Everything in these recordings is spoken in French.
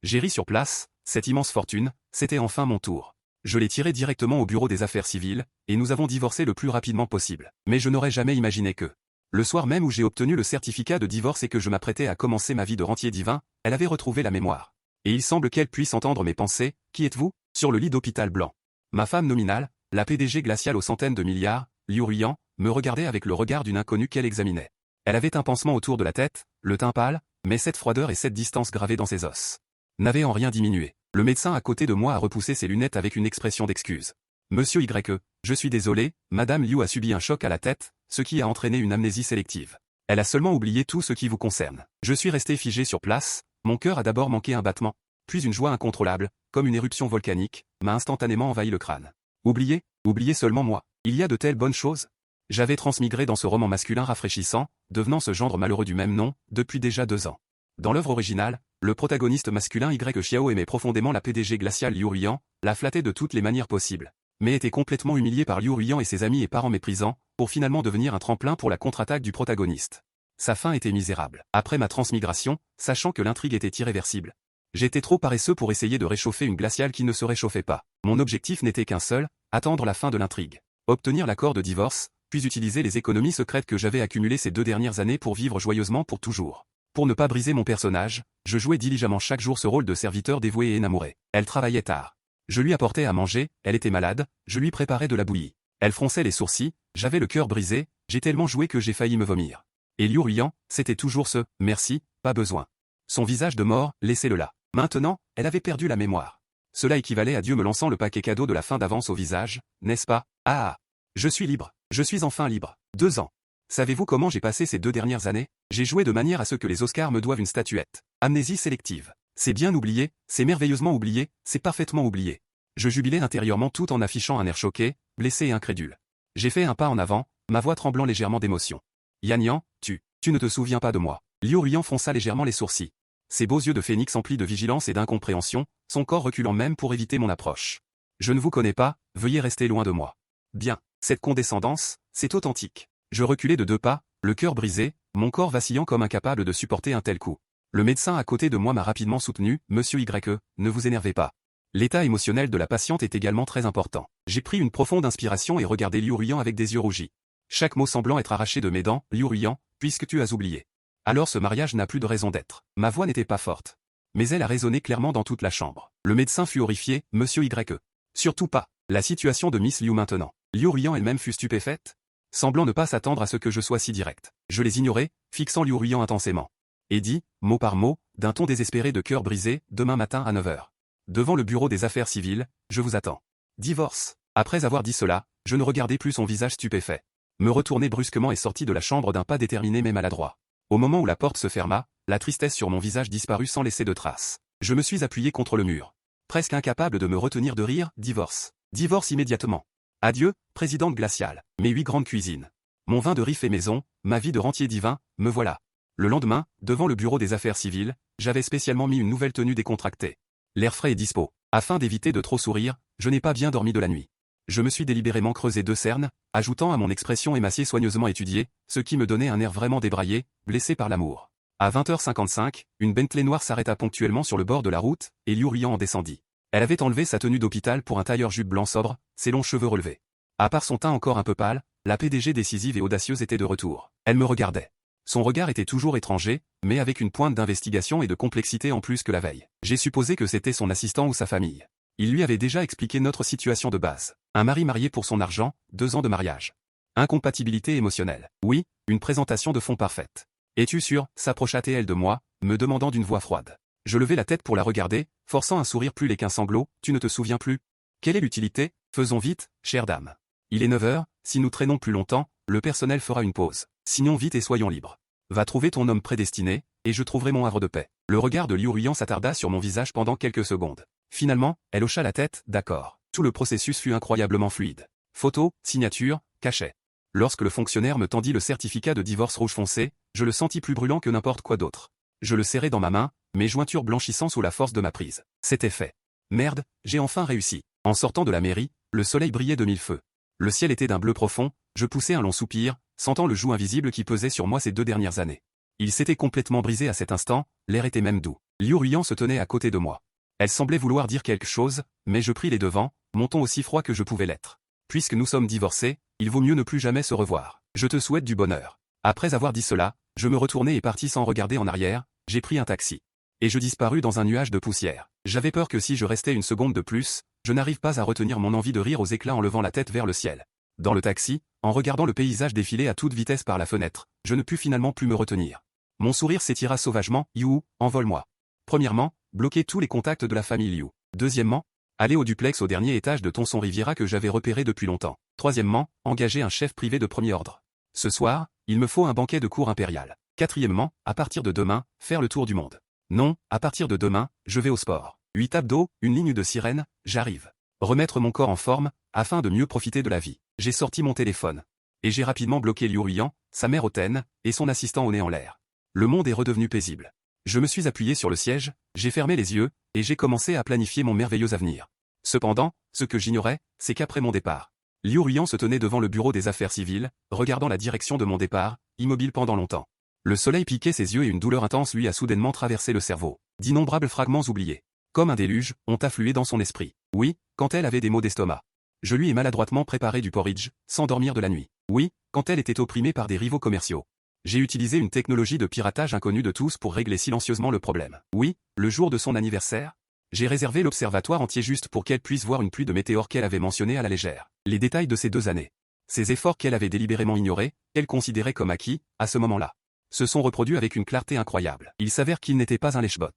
J'ai ri sur place, cette immense fortune, c'était enfin mon tour. Je l'ai tiré directement au bureau des affaires civiles, et nous avons divorcé le plus rapidement possible. Mais je n'aurais jamais imaginé que, le soir même où j'ai obtenu le certificat de divorce et que je m'apprêtais à commencer ma vie de rentier divin, elle avait retrouvé la mémoire. Et il semble qu'elle puisse entendre mes pensées. Qui êtes-vous? Sur le lit d'hôpital blanc. Ma femme nominale, la PDG glaciale aux centaines de milliards, Liu Ruiyan, me regardait avec le regard d'une inconnue qu'elle examinait. Elle avait un pansement autour de la tête, le teint pâle, mais cette froideur et cette distance gravée dans ses os n'avaient en rien diminué. Le médecin à côté de moi a repoussé ses lunettes avec une expression d'excuse. Monsieur Y, je suis désolé, Madame Liu a subi un choc à la tête, ce qui a entraîné une amnésie sélective. Elle a seulement oublié tout ce qui vous concerne. Je suis resté figé sur place, mon cœur a d'abord manqué un battement, puis une joie incontrôlable, comme une éruption volcanique, m'a instantanément envahi le crâne. Oublier seulement moi. Il y a de telles bonnes choses. J'avais transmigré dans ce roman masculin rafraîchissant, devenant ce gendre malheureux du même nom, depuis déjà 2 ans. Dans l'œuvre originale, le protagoniste masculin Y Xiao aimait profondément la PDG glaciale Liu Ruiyan, la flattait de toutes les manières possibles, mais était complètement humilié par Liu Ruiyan et ses amis et parents méprisants, pour finalement devenir un tremplin pour la contre-attaque du protagoniste. Sa fin était misérable. Après ma transmigration, sachant que l'intrigue était irréversible, j'étais trop paresseux pour essayer de réchauffer une glaciale qui ne se réchauffait pas. Mon objectif n'était qu'un seul, attendre la fin de l'intrigue. Obtenir l'accord de divorce, puis utiliser les économies secrètes que j'avais accumulées ces 2 dernières années pour vivre joyeusement pour toujours. Pour ne pas briser mon personnage, je jouais diligemment chaque jour ce rôle de serviteur dévoué et énamouré. Elle travaillait tard. Je lui apportais à manger, elle était malade, je lui préparais de la bouillie. Elle fronçait les sourcils, j'avais le cœur brisé, j'ai tellement joué que j'ai failli me vomir. Et Liu Ruiyan, c'était toujours ce « merci, pas besoin ». Son visage de mort, laissez-le là. Maintenant, elle avait perdu la mémoire. Cela équivalait à Dieu me lançant le paquet cadeau de la fin d'avance au visage, n'est-ce pas? Ah! Je suis libre. Je suis enfin libre. 2 ans. Savez-vous comment j'ai passé ces 2 dernières années? J'ai joué de manière à ce que les Oscars me doivent une statuette. Amnésie sélective. C'est bien oublié, c'est merveilleusement oublié, c'est parfaitement oublié. Je jubilais intérieurement tout en affichant un air choqué, blessé et incrédule. J'ai fait un pas en avant, ma voix tremblant légèrement d'émotion. Yan Yan, tu ne te souviens pas de moi. Liu Ruiyan fronça légèrement les sourcils. Ses beaux yeux de phénix emplis de vigilance et d'incompréhension, son corps reculant même pour éviter mon approche. Je ne vous connais pas, veuillez rester loin de moi. Bien, cette condescendance, c'est authentique. Je reculai de 2 pas, le cœur brisé, mon corps vacillant comme incapable de supporter un tel coup. Le médecin à côté de moi m'a rapidement soutenu, Monsieur Y, ne vous énervez pas. L'état émotionnel de la patiente est également très important. J'ai pris une profonde inspiration et regardé Liu Ruiyan avec des yeux rougis. Chaque mot semblant être arraché de mes dents, Liu Ruiyan, puisque tu as oublié. Alors ce mariage n'a plus de raison d'être. Ma voix n'était pas forte. Mais elle a résonné clairement dans toute la chambre. Le médecin fut horrifié, Monsieur Y. Surtout pas. La situation de Miss Liu maintenant. Liu Ruiyan elle-même fut stupéfaite, semblant ne pas s'attendre à ce que je sois si direct. Je les ignorais, fixant Liu Ruiyan intensément. Et dit, mot par mot, d'un ton désespéré de cœur brisé, demain matin à 9 h. Devant le bureau des affaires civiles, je vous attends. Divorce. Après avoir dit cela, je ne regardais plus son visage stupéfait. Me retournai brusquement et sortis de la chambre d'un pas déterminé mais maladroit. Au moment où la porte se ferma, la tristesse sur mon visage disparut sans laisser de traces. Je me suis appuyé contre le mur. Presque incapable de me retenir de rire, divorce. Divorce immédiatement. Adieu, présidente glaciale. Mes 8 grandes cuisines. Mon vin de riz fait maison, ma vie de rentier divin, me voilà. Le lendemain, devant le bureau des affaires civiles, j'avais spécialement mis une nouvelle tenue décontractée. L'air frais et dispo. Afin d'éviter de trop sourire, je n'ai pas bien dormi de la nuit. Je me suis délibérément creusé 2 cernes, ajoutant à mon expression émaciée soigneusement étudiée, ce qui me donnait un air vraiment débraillé, blessé par l'amour. À 20 h 55, une Bentley noire s'arrêta ponctuellement sur le bord de la route, et Liu Ruiyan en descendit. Elle avait enlevé sa tenue d'hôpital pour un tailleur-jupe blanc sobre, ses longs cheveux relevés. À part son teint encore un peu pâle, la PDG décisive et audacieuse était de retour. Elle me regardait. Son regard était toujours étranger, mais avec une pointe d'investigation et de complexité en plus que la veille. J'ai supposé que c'était son assistant ou sa famille. Il lui avait déjà expliqué notre situation de base. Un mari marié pour son argent, 2 ans de mariage. Incompatibilité émotionnelle. Oui, une présentation de fond parfaite. Es-tu sûr, s'approcha-t-elle de moi, me demandant d'une voix froide. Je levai la tête pour la regarder, forçant un sourire plus laid qu'un sanglot, tu ne te souviens plus? Quelle est l'utilité? Faisons vite, chère dame. Il est 9 h, si nous traînons plus longtemps, le personnel fera une pause. Signons vite et soyons libres. Va trouver ton homme prédestiné, et je trouverai mon havre de paix. Le regard de Liu Ruiyan s'attarda sur mon visage pendant quelques secondes. Finalement, elle hocha la tête, d'accord. Tout le processus fut incroyablement fluide. Photo, signature, cachet. Lorsque le fonctionnaire me tendit le certificat de divorce rouge foncé, je le sentis plus brûlant que n'importe quoi d'autre. Je le serrai dans ma main, mes jointures blanchissant sous la force de ma prise. C'était fait. Merde, j'ai enfin réussi. En sortant de la mairie, le soleil brillait de 1000 feux. Le ciel était d'un bleu profond, je poussai un long soupir, sentant le joug invisible qui pesait sur moi ces 2 dernières années. Il s'était complètement brisé à cet instant, l'air était même doux. Liu Ruiyan se tenait à côté de moi. Elle semblait vouloir dire quelque chose, mais je pris les devants, mon ton aussi froid que je pouvais l'être. Puisque nous sommes divorcés, il vaut mieux ne plus jamais se revoir. Je te souhaite du bonheur. Après avoir dit cela, je me retournai et partis sans regarder en arrière, j'ai pris un taxi. Et je disparus dans un nuage de poussière. J'avais peur que si je restais une seconde de plus, je n'arrive pas à retenir mon envie de rire aux éclats en levant la tête vers le ciel. Dans le taxi, en regardant le paysage défiler à toute vitesse par la fenêtre, je ne pus finalement plus me retenir. Mon sourire s'étira sauvagement, You, envole-moi. Premièrement, bloquer tous les contacts de la famille Liu. Deuxièmement, aller au duplex au dernier étage de Thomson Riviera que j'avais repéré depuis longtemps. Troisièmement, engager un chef privé de premier ordre. Ce soir, il me faut un banquet de cour impériale. Quatrièmement, à partir de demain, faire le tour du monde. Non, à partir de demain, je vais au sport. 8 abdos, une ligne de sirène, j'arrive. Remettre mon corps en forme, afin de mieux profiter de la vie. J'ai sorti mon téléphone. Et j'ai rapidement bloqué Liu Ruiyan, sa mère hautaine, et son assistant au nez en l'air. Le monde est redevenu paisible. Je me suis appuyé sur le siège, j'ai fermé les yeux, et j'ai commencé à planifier mon merveilleux avenir. Cependant, ce que j'ignorais, c'est qu'après mon départ, Liu Ruiyan se tenait devant le bureau des affaires civiles, regardant la direction de mon départ, immobile pendant longtemps. Le soleil piquait ses yeux et une douleur intense lui a soudainement traversé le cerveau. D'innombrables fragments oubliés, comme un déluge, ont afflué dans son esprit. Oui, quand elle avait des maux d'estomac. Je lui ai maladroitement préparé du porridge, sans dormir de la nuit. Oui, quand elle était opprimée par des rivaux commerciaux. J'ai utilisé une technologie de piratage inconnue de tous pour régler silencieusement le problème. Oui, le jour de son anniversaire, j'ai réservé l'observatoire entier juste pour qu'elle puisse voir une pluie de météores qu'elle avait mentionnée à la légère. Les détails de ces 2 années. Ces efforts qu'elle avait délibérément ignorés, qu'elle considérait comme acquis, à ce moment-là, se sont reproduits avec une clarté incroyable. Il s'avère qu'il n'était pas un lèche-bot.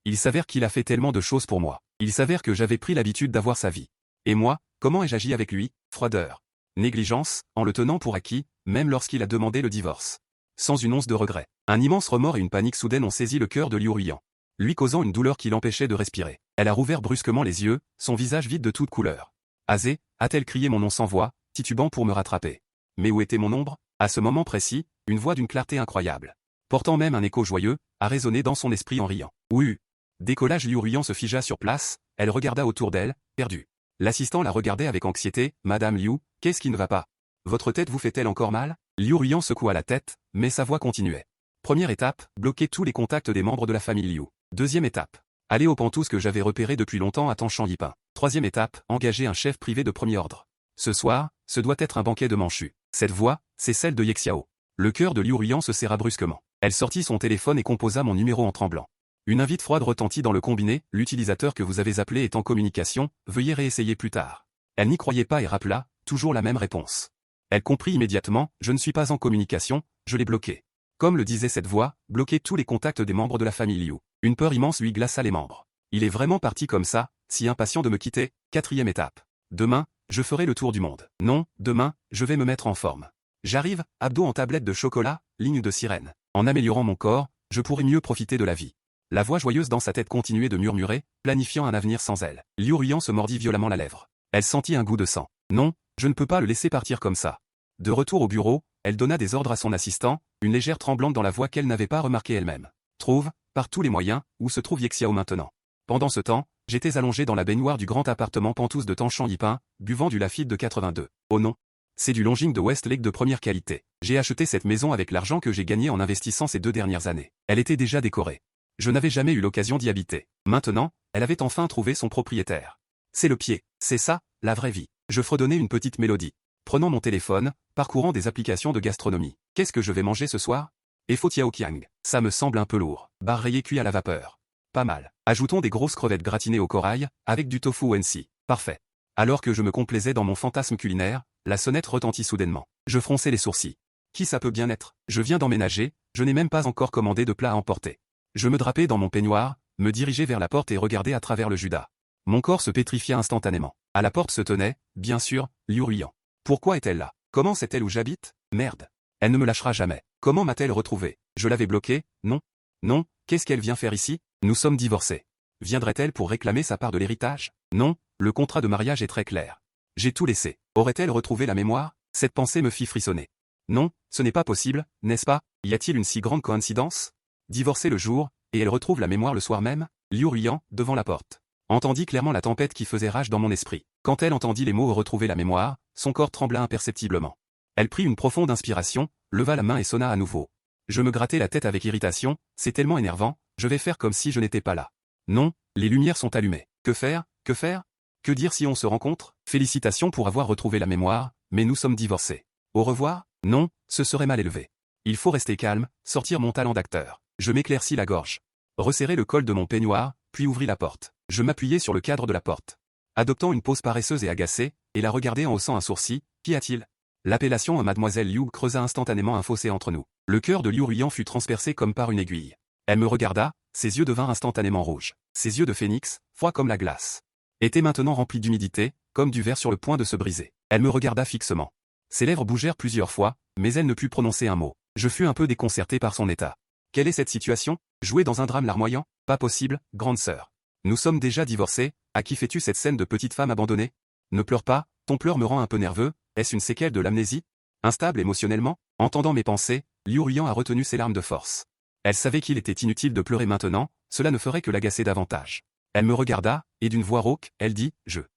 Il s'avère qu'il a fait tellement de choses pour moi. Il s'avère que j'avais pris l'habitude d'avoir sa vie. Et moi, comment ai-je agi avec lui? Froideur. Négligence, en le tenant pour acquis, même lorsqu'il a demandé le divorce. Sans une once de regret. Un immense remords et une panique soudaine ont saisi le cœur de Liu Ruiyan, lui causant une douleur qui l'empêchait de respirer. Elle a rouvert brusquement les yeux, son visage vide de toute couleur. Azé, a-t-elle crié mon nom sans voix, titubant pour me rattraper. Mais où était mon ombre? À ce moment précis, une voix d'une clarté incroyable, portant même un écho joyeux, a résonné dans son esprit en riant. Oui. Décollage. Liu Ruiyan se figea sur place, elle regarda autour d'elle, perdue. L'assistant la regardait avec anxiété. Madame Liu, qu'est-ce qui ne va pas? Votre tête vous fait-elle encore mal? Liu Ruiyan secoua la tête, mais sa voix continuait. Première étape, bloquer tous les contacts des membres de la famille Liu. Deuxième étape, aller aux pantous que j'avais repérés depuis longtemps à Tangshan Yipin. Troisième étape, engager un chef privé de premier ordre. Ce soir, ce doit être un banquet de manchus. Cette voix, c'est celle de Ye Xiao. Le cœur de Liu Ruiyan se serra brusquement. Elle sortit son téléphone et composa mon numéro en tremblant. Une invite froide retentit dans le combiné. L'utilisateur que vous avez appelé est en communication, veuillez réessayer plus tard. Elle n'y croyait pas et rappela, toujours la même réponse. Elle comprit immédiatement, je ne suis pas en communication, je l'ai bloqué. Comme le disait cette voix, bloquer tous les contacts des membres de la famille Liu. Une peur immense lui glaça les membres. Il est vraiment parti comme ça, si impatient de me quitter. Quatrième étape. Demain, je ferai le tour du monde. Non, demain, je vais me mettre en forme. J'arrive, abdos en tablette de chocolat, ligne de sirène. En améliorant mon corps, je pourrai mieux profiter de la vie. La voix joyeuse dans sa tête continuait de murmurer, planifiant un avenir sans elle. Liu Ruiyan se mordit violemment la lèvre. Elle sentit un goût de sang. Non, je ne peux pas le laisser partir comme ça. De retour au bureau, elle donna des ordres à son assistant, une légère tremblante dans la voix qu'elle n'avait pas remarquée elle-même. Trouve, par tous les moyens, où se trouve Ye Xiao maintenant. Pendant ce temps, j'étais allongé dans la baignoire du grand appartement Penthouse de Tangshan Yipin, buvant du Lafite de 82. Oh non. C'est du Longing de Westlake de première qualité. J'ai acheté cette maison avec l'argent que j'ai gagné en investissant ces 2 dernières années. Elle était déjà décorée. Je n'avais jamais eu l'occasion d'y habiter. Maintenant, elle avait enfin trouvé son propriétaire. C'est le pied, c'est ça, la vraie vie. Je fredonnais une petite mélodie. Prenant mon téléphone, parcourant des applications de gastronomie. Qu'est-ce que je vais manger ce soir? Efo Tiao Kiang. Ça me semble un peu lourd. Bar rayé cuit à la vapeur. Pas mal. Ajoutons des grosses crevettes gratinées au corail, avec du tofu Wensi. Parfait. Alors que je me complaisais dans mon fantasme culinaire, la sonnette retentit soudainement. Je fronçai les sourcils. Qui ça peut bien être? Je viens d'emménager, je n'ai même pas encore commandé de plat à emporter. Je me drapais dans mon peignoir, me dirigeai vers la porte et regardai à travers le judas. Mon corps se pétrifia instantanément. À la porte se tenait, bien sûr, Liu Ruiyan. Pourquoi est-elle là? Comment sait-elle où j'habite? Merde. Elle ne me lâchera jamais. Comment m'a-t-elle retrouvé? Je l'avais bloquée? Non. Non, qu'est-ce qu'elle vient faire ici? Nous sommes divorcés. Viendrait-elle pour réclamer sa part de l'héritage? Non, le contrat de mariage est très clair. J'ai tout laissé. Aurait-elle retrouvé la mémoire? Cette pensée me fit frissonner. Non, ce n'est pas possible, n'est-ce pas? Y a-t-il une si grande coïncidence? Divorcée le jour, et elle retrouve la mémoire le soir même? Liu Ruiyan, devant la porte, entendit clairement la tempête qui faisait rage dans mon esprit. Quand elle entendit les mots retrouver la mémoire, son corps trembla imperceptiblement. Elle prit une profonde inspiration, leva la main et sonna à nouveau. Je me grattais la tête avec irritation, c'est tellement énervant, je vais faire comme si je n'étais pas là. Non, les lumières sont allumées. Que faire? Que faire? Que dire si on se rencontre? Félicitations pour avoir retrouvé la mémoire, mais nous sommes divorcés. Au revoir? Non, ce serait mal élevé. Il faut rester calme, sortir mon talent d'acteur. Je m'éclaircis la gorge. Resserrai le col de mon peignoir, puis ouvris la porte. Je m'appuyai sur le cadre de la porte. Adoptant une pose paresseuse et agacée, et la regardai en haussant un sourcil, qu'y a-t-il? L'appellation à Mademoiselle Liu creusa instantanément un fossé entre nous. Le cœur de Liu Ruyan fut transpercé comme par une aiguille. Elle me regarda, ses yeux devinrent instantanément rouges. Ses yeux de phénix, froids comme la glace, étaient maintenant remplis d'humidité, comme du verre sur le point de se briser. Elle me regarda fixement. Ses lèvres bougèrent plusieurs fois, mais elle ne put prononcer un mot. Je fus un peu déconcerté par son état. Quelle est cette situation? Jouer dans un drame larmoyant? Pas possible, grande sœur. Nous sommes déjà divorcés, à qui fais-tu cette scène de petite femme abandonnée? Ne pleure pas, ton pleur me rend un peu nerveux, est-ce une séquelle de l'amnésie? Instable émotionnellement? Entendant mes pensées, Liu Ruyan a retenu ses larmes de force. Elle savait qu'il était inutile de pleurer maintenant, cela ne ferait que l'agacer davantage. Elle me regarda, et d'une voix rauque, elle dit,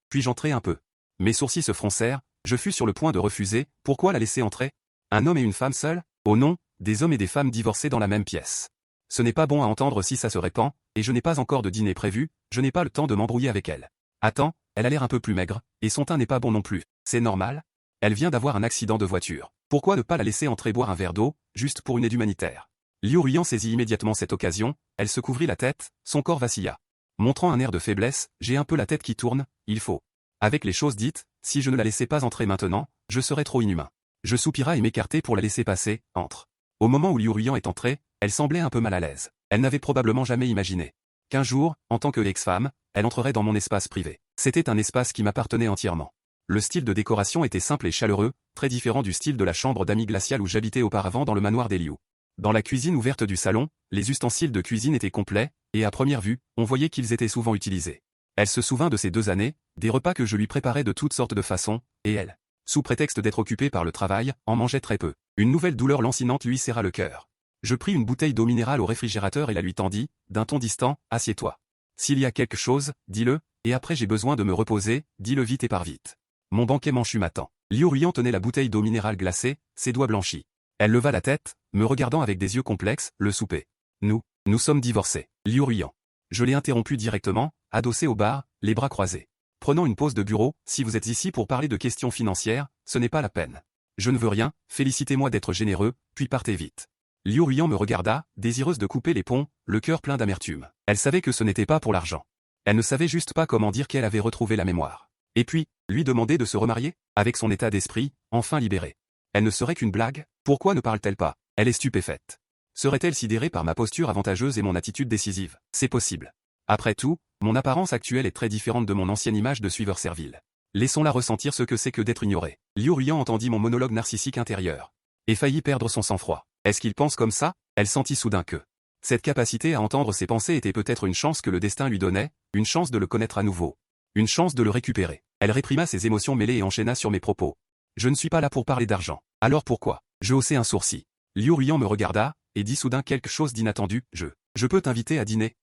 puis-je entrer un peu? Mes sourcils se froncèrent, je fus sur le point de refuser, pourquoi la laisser entrer? Un homme et une femme seuls? Oh non, des hommes et des femmes divorcés dans la même pièce. Ce n'est pas bon à entendre si ça se répand, et je n'ai pas encore de dîner prévu, je n'ai pas le temps de m'embrouiller avec elle. Attends, elle a l'air un peu plus maigre, et son teint n'est pas bon non plus. C'est normal? Elle vient d'avoir un accident de voiture. Pourquoi ne pas la laisser entrer boire un verre d'eau, juste pour une aide humanitaire? Liu Ruyan saisit immédiatement cette occasion, elle se couvrit la tête, son corps vacilla. Montrant un air de faiblesse, j'ai un peu la tête qui tourne, il faut. Avec les choses dites, si je ne la laissais pas entrer maintenant, je serais trop inhumain. Je soupira et m'écartai pour la laisser passer, entre. Au moment où Liu Ruyan est entrée, elle semblait un peu mal à l'aise. Elle n'avait probablement jamais imaginé qu'un jour, en tant que ex-femme, elle entrerait dans mon espace privé. C'était un espace qui m'appartenait entièrement. Le style de décoration était simple et chaleureux, très différent du style de la chambre d'amis glaciale où j'habitais auparavant dans le manoir des Liu. Dans la cuisine ouverte du salon, les ustensiles de cuisine étaient complets, et à première vue, on voyait qu'ils étaient souvent utilisés. Elle se souvint de ces 2 années, des repas que je lui préparais de toutes sortes de façons, et elle, sous prétexte d'être occupée par le travail, en mangeait très peu. Une nouvelle douleur lancinante lui serra le cœur. Je pris une bouteille d'eau minérale au réfrigérateur et la lui tendis, d'un ton distant, assieds-toi. S'il y a quelque chose, dis-le, et après j'ai besoin de me reposer, dis-le vite et par vite. Mon banquet m'enchut m'attend. Liu Ruyan tenait la bouteille d'eau minérale glacée, ses doigts blanchis. Elle leva la tête, me regardant avec des yeux complexes, le souper. Nous sommes divorcés. Liu Ruyan. Je l'ai interrompu directement, adossé au bar, les bras croisés. Prenons une pause de bureau, si vous êtes ici pour parler de questions financières, ce n'est pas la peine. Je ne veux rien, félicitez-moi d'être généreux, puis partez vite. Liu Ruyan me regarda, désireuse de couper les ponts, le cœur plein d'amertume. Elle savait que ce n'était pas pour l'argent. Elle ne savait juste pas comment dire qu'elle avait retrouvé la mémoire. Et puis, lui demander de se remarier, avec son état d'esprit, enfin libéré. Elle ne serait qu'une blague? Pourquoi ne parle-t-elle pas? Elle est stupéfaite. Serait-elle sidérée par ma posture avantageuse et mon attitude décisive? C'est possible. Après tout, mon apparence actuelle est très différente de mon ancienne image de suiveur servile. Laissons-la ressentir ce que c'est que d'être ignorée. Liu Ruyan entendit mon monologue narcissique intérieur. Et faillit perdre son sang-froid. Est-ce qu'il pense comme ça? Elle sentit soudain que cette capacité à entendre ses pensées était peut-être une chance que le destin lui donnait, une chance de le connaître à nouveau. Une chance de le récupérer. Elle réprima ses émotions mêlées et enchaîna sur mes propos. Je ne suis pas là pour parler d'argent. Alors pourquoi? Je haussai un sourcil. Liu Ruyan me regarda, et dit soudain quelque chose d'inattendu, je peux t'inviter à dîner?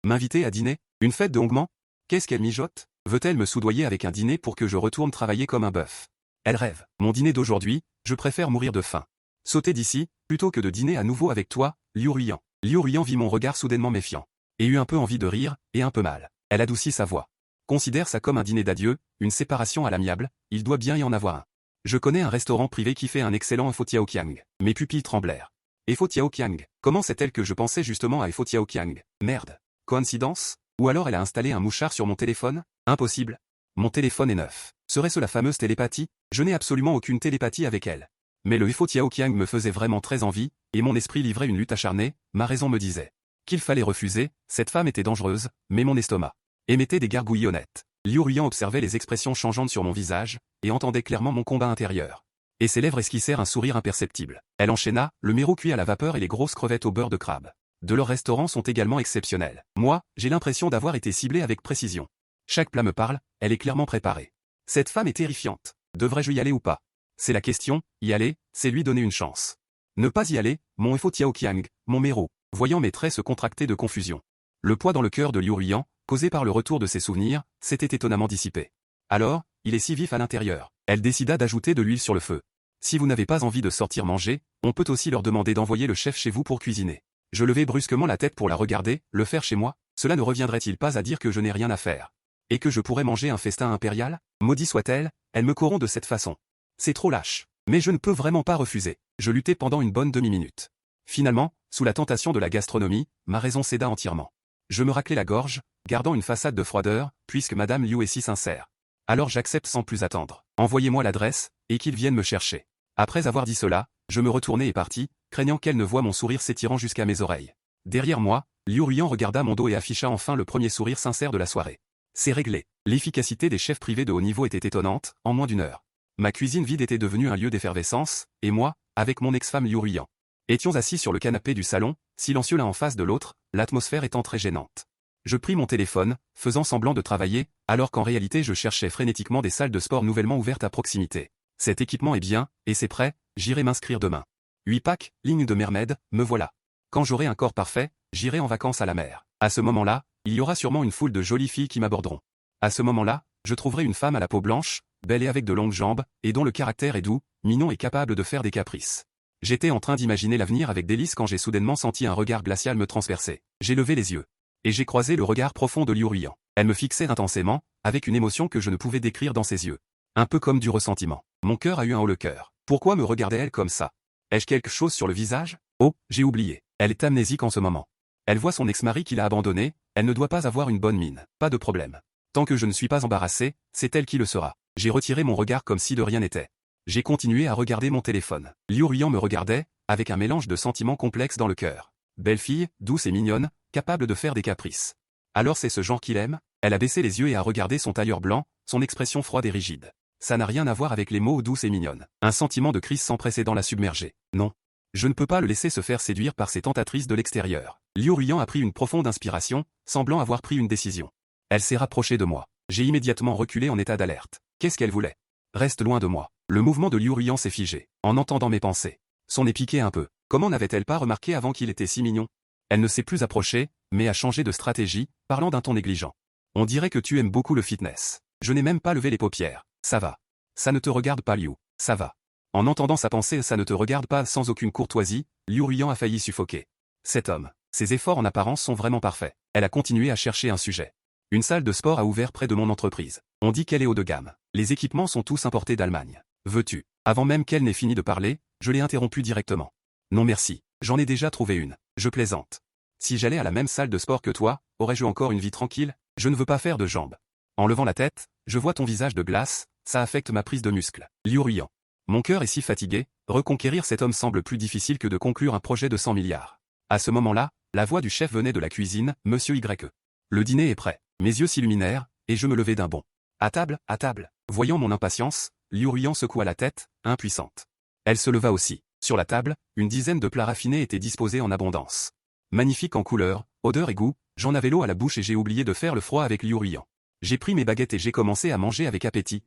M'inviter à dîner? Une fête de Hongman? Qu'est-ce qu'elle mijote? Veut-elle me soudoyer avec un dîner pour que je retourne travailler comme un bœuf? Elle rêve. Mon dîner d'aujourd'hui, je préfère mourir de faim. Sauter d'ici, plutôt que de dîner à nouveau avec toi, Liu Ruyan. Liu Ruyan vit mon regard soudainement méfiant. Et eut un peu envie de rire, et un peu mal. Elle adoucit sa voix. Considère ça comme un dîner d'adieu, une séparation à l'amiable, il doit bien y en avoir un. Je connais un restaurant privé qui fait un excellent Efo-Tiao-Kiang. Mes pupilles tremblèrent. Efo-Tiao-Kiang. Comment sait-elle que je pensais justement à Efo-Tiao-Kiang? Merde. Coïncidence? Ou alors elle a installé un mouchard sur mon téléphone? Impossible. Mon téléphone est neuf. Serait-ce la fameuse télépathie? Je n'ai absolument aucune télépathie avec elle. Mais le Efo-Tiao-Kiang me faisait vraiment très envie, et mon esprit livrait une lutte acharnée, ma raison me disait qu'il fallait refuser, cette femme était dangereuse, mais mon estomac émettait des gargouillis honnêtes. Liu Ruyan observait les expressions changeantes sur mon visage, et entendait clairement mon combat intérieur. Et ses lèvres esquissèrent un sourire imperceptible. Elle enchaîna, le méro cuit à la vapeur et les grosses crevettes au beurre de crabe de leurs restaurants sont également exceptionnels. Moi, j'ai l'impression d'avoir été ciblé avec précision. Chaque plat me parle, elle est clairement préparée. Cette femme est terrifiante. Devrais-je y aller ou pas? C'est la question, y aller, c'est lui donner une chance. Ne pas y aller, mon Efo-Tiao-Kiang, mon méro, voyant mes traits se contracter de confusion. Le poids dans le cœur de Liu Ruyan, causé par le retour de ses souvenirs, s'était étonnamment dissipé. Alors, il est si vif à l'intérieur. Elle décida d'ajouter de l'huile sur le feu. Si vous n'avez pas envie de sortir manger, on peut aussi leur demander d'envoyer le chef chez vous pour cuisiner. Je levai brusquement la tête pour la regarder, le faire chez moi, cela ne reviendrait-il pas à dire que je n'ai rien à faire? Et que je pourrais manger un festin impérial? Maudit soit-elle, elle me corrompt de cette façon. C'est trop lâche. Mais je ne peux vraiment pas refuser. Je luttai pendant une bonne demi-minute. Finalement, sous la tentation de la gastronomie, ma raison céda entièrement. Je me raclai la gorge, gardant une façade de froideur, puisque Madame Liu est si sincère. Alors j'accepte sans plus attendre. Envoyez-moi l'adresse, et qu'ils viennent me chercher. Après avoir dit cela, je me retournai et partis, craignant qu'elle ne voie mon sourire s'étirant jusqu'à mes oreilles. Derrière moi, Liu Ruyan regarda mon dos et afficha enfin le premier sourire sincère de la soirée. C'est réglé. L'efficacité des chefs privés de haut niveau était étonnante, en moins d'une heure. Ma cuisine vide était devenue un lieu d'effervescence, et moi, avec mon ex-femme Liu Ruyan, étions assis sur le canapé du salon, silencieux l'un en face de l'autre, l'atmosphère étant très gênante. Je pris mon téléphone, faisant semblant de travailler, alors qu'en réalité je cherchais frénétiquement des salles de sport nouvellement ouvertes à proximité. Cet équipement est bien, et c'est prêt, j'irai m'inscrire demain. 8 packs, ligne de Mermaid, me voilà. Quand j'aurai un corps parfait, j'irai en vacances à la mer. À ce moment-là, il y aura sûrement une foule de jolies filles qui m'aborderont. À ce moment-là, je trouverai une femme à la peau blanche, belle et avec de longues jambes, et dont le caractère est doux, mignon et capable de faire des caprices. J'étais en train d'imaginer l'avenir avec délice quand j'ai soudainement senti un regard glacial me transpercer. J'ai levé les yeux. Et j'ai croisé le regard profond de Liu Ruyan. Elle me fixait intensément, avec une émotion que je ne pouvais décrire dans ses yeux. Un peu comme du ressentiment. Mon cœur a eu un haut le cœur. Pourquoi me regardait-elle comme ça? Ai-je quelque chose sur le visage? Oh, j'ai oublié. Elle est amnésique en ce moment. Elle voit son ex-mari qui l'a abandonnée, elle ne doit pas avoir une bonne mine. Pas de problème. Tant que je ne suis pas embarrassé, c'est elle qui le sera. J'ai retiré mon regard comme si de rien n'était. J'ai continué à regarder mon téléphone. Liu Ruyan me regardait, avec un mélange de sentiments complexes dans le cœur. Belle fille, douce et mignonne, capable de faire des caprices. Alors c'est ce genre qu'il aime? Elle a baissé les yeux et a regardé son tailleur blanc, son expression froide et rigide. Ça n'a rien à voir avec les mots douce et mignonne. Un sentiment de crise sans précédent l'a submergé. Non. Je ne peux pas le laisser se faire séduire par ces tentatrices de l'extérieur. Liu Ruyan a pris une profonde inspiration, semblant avoir pris une décision. Elle s'est rapprochée de moi. J'ai immédiatement reculé en état d'alerte. Qu'est-ce qu'elle voulait? Reste loin de moi. Le mouvement de Liu Ruyan s'est figé, en entendant mes pensées. Son nez piquait un peu. Comment n'avait-elle pas remarqué avant qu'il était si mignon? Elle ne s'est plus approchée, mais a changé de stratégie, parlant d'un ton négligent. On dirait que tu aimes beaucoup le fitness. Je n'ai même pas levé les paupières. Ça va. Ça ne te regarde pas Liu. Ça va. En entendant sa pensée ça ne te regarde pas sans aucune courtoisie, Liu Ruyan a failli suffoquer. Cet homme. Ses efforts en apparence sont vraiment parfaits. Elle a continué à chercher un sujet. Une salle de sport a ouvert près de mon entreprise. On dit qu'elle est haut de gamme. Les équipements sont tous importés d'Allemagne. Veux-tu? Avant même qu'elle n'ait fini de parler, je l'ai interrompue directement. Non merci. J'en ai déjà trouvé une. Je plaisante. Si j'allais à la même salle de sport que toi, aurais-je encore une vie tranquille? Je ne veux pas faire de jambes. En levant la tête, je vois ton visage de glace, ça affecte ma prise de muscle. Liu Ruyan. Mon cœur est si fatigué, reconquérir cet homme semble plus difficile que de conclure un projet de 100 milliards. À ce moment-là, la voix du chef venait de la cuisine, Monsieur Y. Le dîner est prêt. Mes yeux s'illuminèrent, et je me levai d'un bond. À table, à table. Voyant mon impatience, Liu Ruyan secoua la tête, impuissante. Elle se leva aussi. Sur la table, une dizaine de plats raffinés étaient disposés en abondance. Magnifiques en couleur, odeur et goût, j'en avais l'eau à la bouche et j'ai oublié de faire le froid avec Liu Ruyan. J'ai pris mes baguettes et j'ai commencé à manger avec appétit.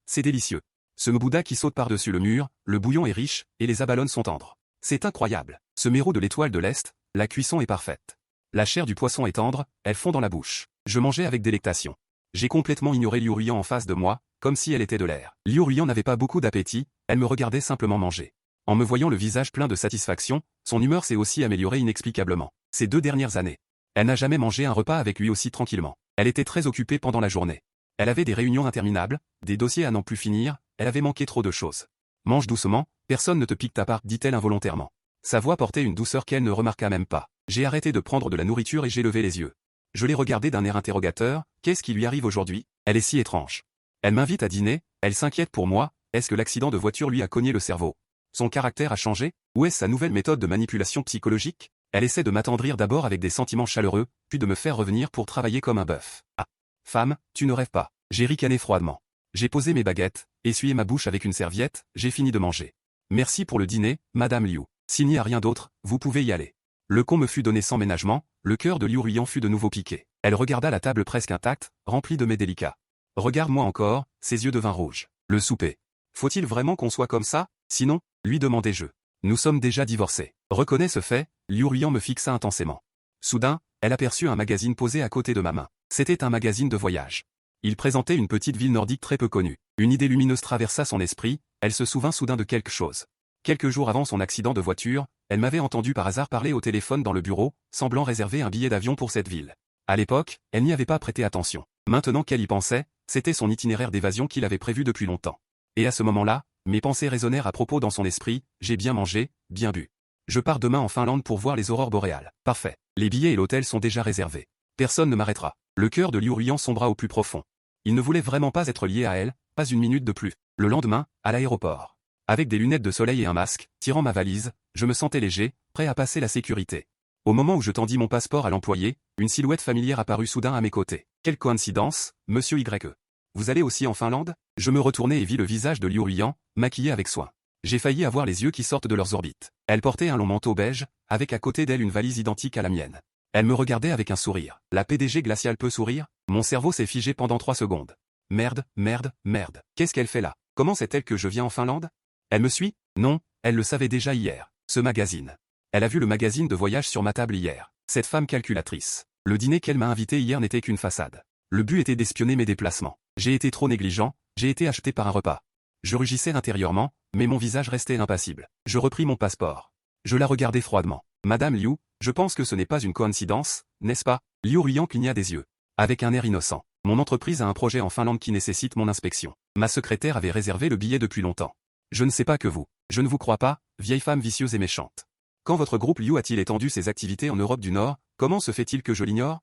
C'est délicieux. Ce mbouda qui saute par-dessus le mur, le bouillon est riche, et les abalones sont tendres. C'est incroyable. Ce mérou de l'étoile de l'Est, la cuisson est parfaite. La chair du poisson est tendre, elle fond dans la bouche. Je mangeais avec délectation. J'ai complètement ignoré Liu Ruyan en face de moi, comme si elle était de l'air. Liu Ruyan n'avait pas beaucoup d'appétit, elle me regardait simplement manger. En me voyant le visage plein de satisfaction, son humeur s'est aussi améliorée inexplicablement. Ces 2 dernières années. Elle n'a jamais mangé un repas avec lui aussi tranquillement. Elle était très occupée pendant la journée. Elle avait des réunions interminables, des dossiers à n'en plus finir, elle avait manqué trop de choses. Mange doucement, personne ne te pique ta part, dit-elle involontairement. Sa voix portait une douceur qu'elle ne remarqua même pas. J'ai arrêté de prendre de la nourriture et j'ai levé les yeux. Je l'ai regardée d'un air interrogateur, qu'est-ce qui lui arrive aujourd'hui? Elle est si étrange. Elle m'invite à dîner, elle s'inquiète pour moi, est-ce que l'accident de voiture lui a cogné le cerveau? Son caractère a changé, ou est-ce sa nouvelle méthode de manipulation psychologique? Elle essaie de m'attendrir d'abord avec des sentiments chaleureux, puis de me faire revenir pour travailler comme un bœuf. Ah. Femme, tu ne rêves pas. J'ai ricané froidement. J'ai posé mes baguettes, essuyé ma bouche avec une serviette, j'ai fini de manger. Merci pour le dîner, Madame Liu. S'il n'y a rien d'autre, vous pouvez y aller. Le con me fut donné sans ménagement, le cœur de Liu Ruyan fut de nouveau piqué. Elle regarda la table presque intacte, remplie de mets délicats. Regarde-moi encore, ses yeux devinrent rouges. Le souper. Faut-il vraiment qu'on soit comme ça? Sinon, lui demandai-je. Nous sommes déjà divorcés. Reconnais ce fait, Liu Ruyan me fixa intensément. Soudain, elle aperçut un magazine posé à côté de ma main. C'était un magazine de voyage. Il présentait une petite ville nordique très peu connue. Une idée lumineuse traversa son esprit, elle se souvint soudain de quelque chose. Quelques jours avant son accident de voiture, elle m'avait entendu par hasard parler au téléphone dans le bureau, semblant réserver un billet d'avion pour cette ville. À l'époque, elle n'y avait pas prêté attention. Maintenant qu'elle y pensait, c'était son itinéraire d'évasion qu'il avait prévu depuis longtemps. Et à ce moment-là, mes pensées résonnèrent à propos dans son esprit, j'ai bien mangé, bien bu. Je pars demain en Finlande pour voir les aurores boréales. Parfait. Les billets et l'hôtel sont déjà réservés. Personne ne m'arrêtera. Le cœur de Liu Ruiyan sombra au plus profond. Il ne voulait vraiment pas être lié à elle, pas une minute de plus. Le lendemain, à l'aéroport. Avec des lunettes de soleil et un masque, tirant ma valise, je me sentais léger, prêt à passer la sécurité. Au moment où je tendis mon passeport à l'employé, une silhouette familière apparut soudain à mes côtés. Quelle coïncidence, monsieur Y.E. Vous allez aussi en Finlande? Je me retournai et vis le visage de Liu Ruiyan, maquillé avec soin. J'ai failli avoir les yeux qui sortent de leurs orbites. Elle portait un long manteau beige, avec à côté d'elle une valise identique à la mienne. Elle me regardait avec un sourire. La PDG glaciale peut sourire? Mon cerveau s'est figé pendant 3 secondes. Merde, merde, merde. Qu'est-ce qu'elle fait là? Comment sait-elle que je viens en Finlande? Elle me suit? Non, elle le savait déjà hier. Ce magazine. Elle a vu le magazine de voyage sur ma table hier. Cette femme calculatrice. Le dîner qu'elle m'a invité hier n'était qu'une façade. Le but était d'espionner mes déplacements. J'ai été trop négligent, j'ai été acheté par un repas. Je rugissais intérieurement, mais mon visage restait impassible. Je repris mon passeport. Je la regardais froidement. Madame Liu, je pense que ce n'est pas une coïncidence, n'est-ce pas? Liu Ruiyan cligna des yeux. Avec un air innocent. Mon entreprise a un projet en Finlande qui nécessite mon inspection. Ma secrétaire avait réservé le billet depuis longtemps. Je ne sais pas que vous. Je ne vous crois pas, vieille femme vicieuse et méchante. Quand votre groupe Liu a-t-il étendu ses activités en Europe du Nord, comment se fait-il que je l'ignore?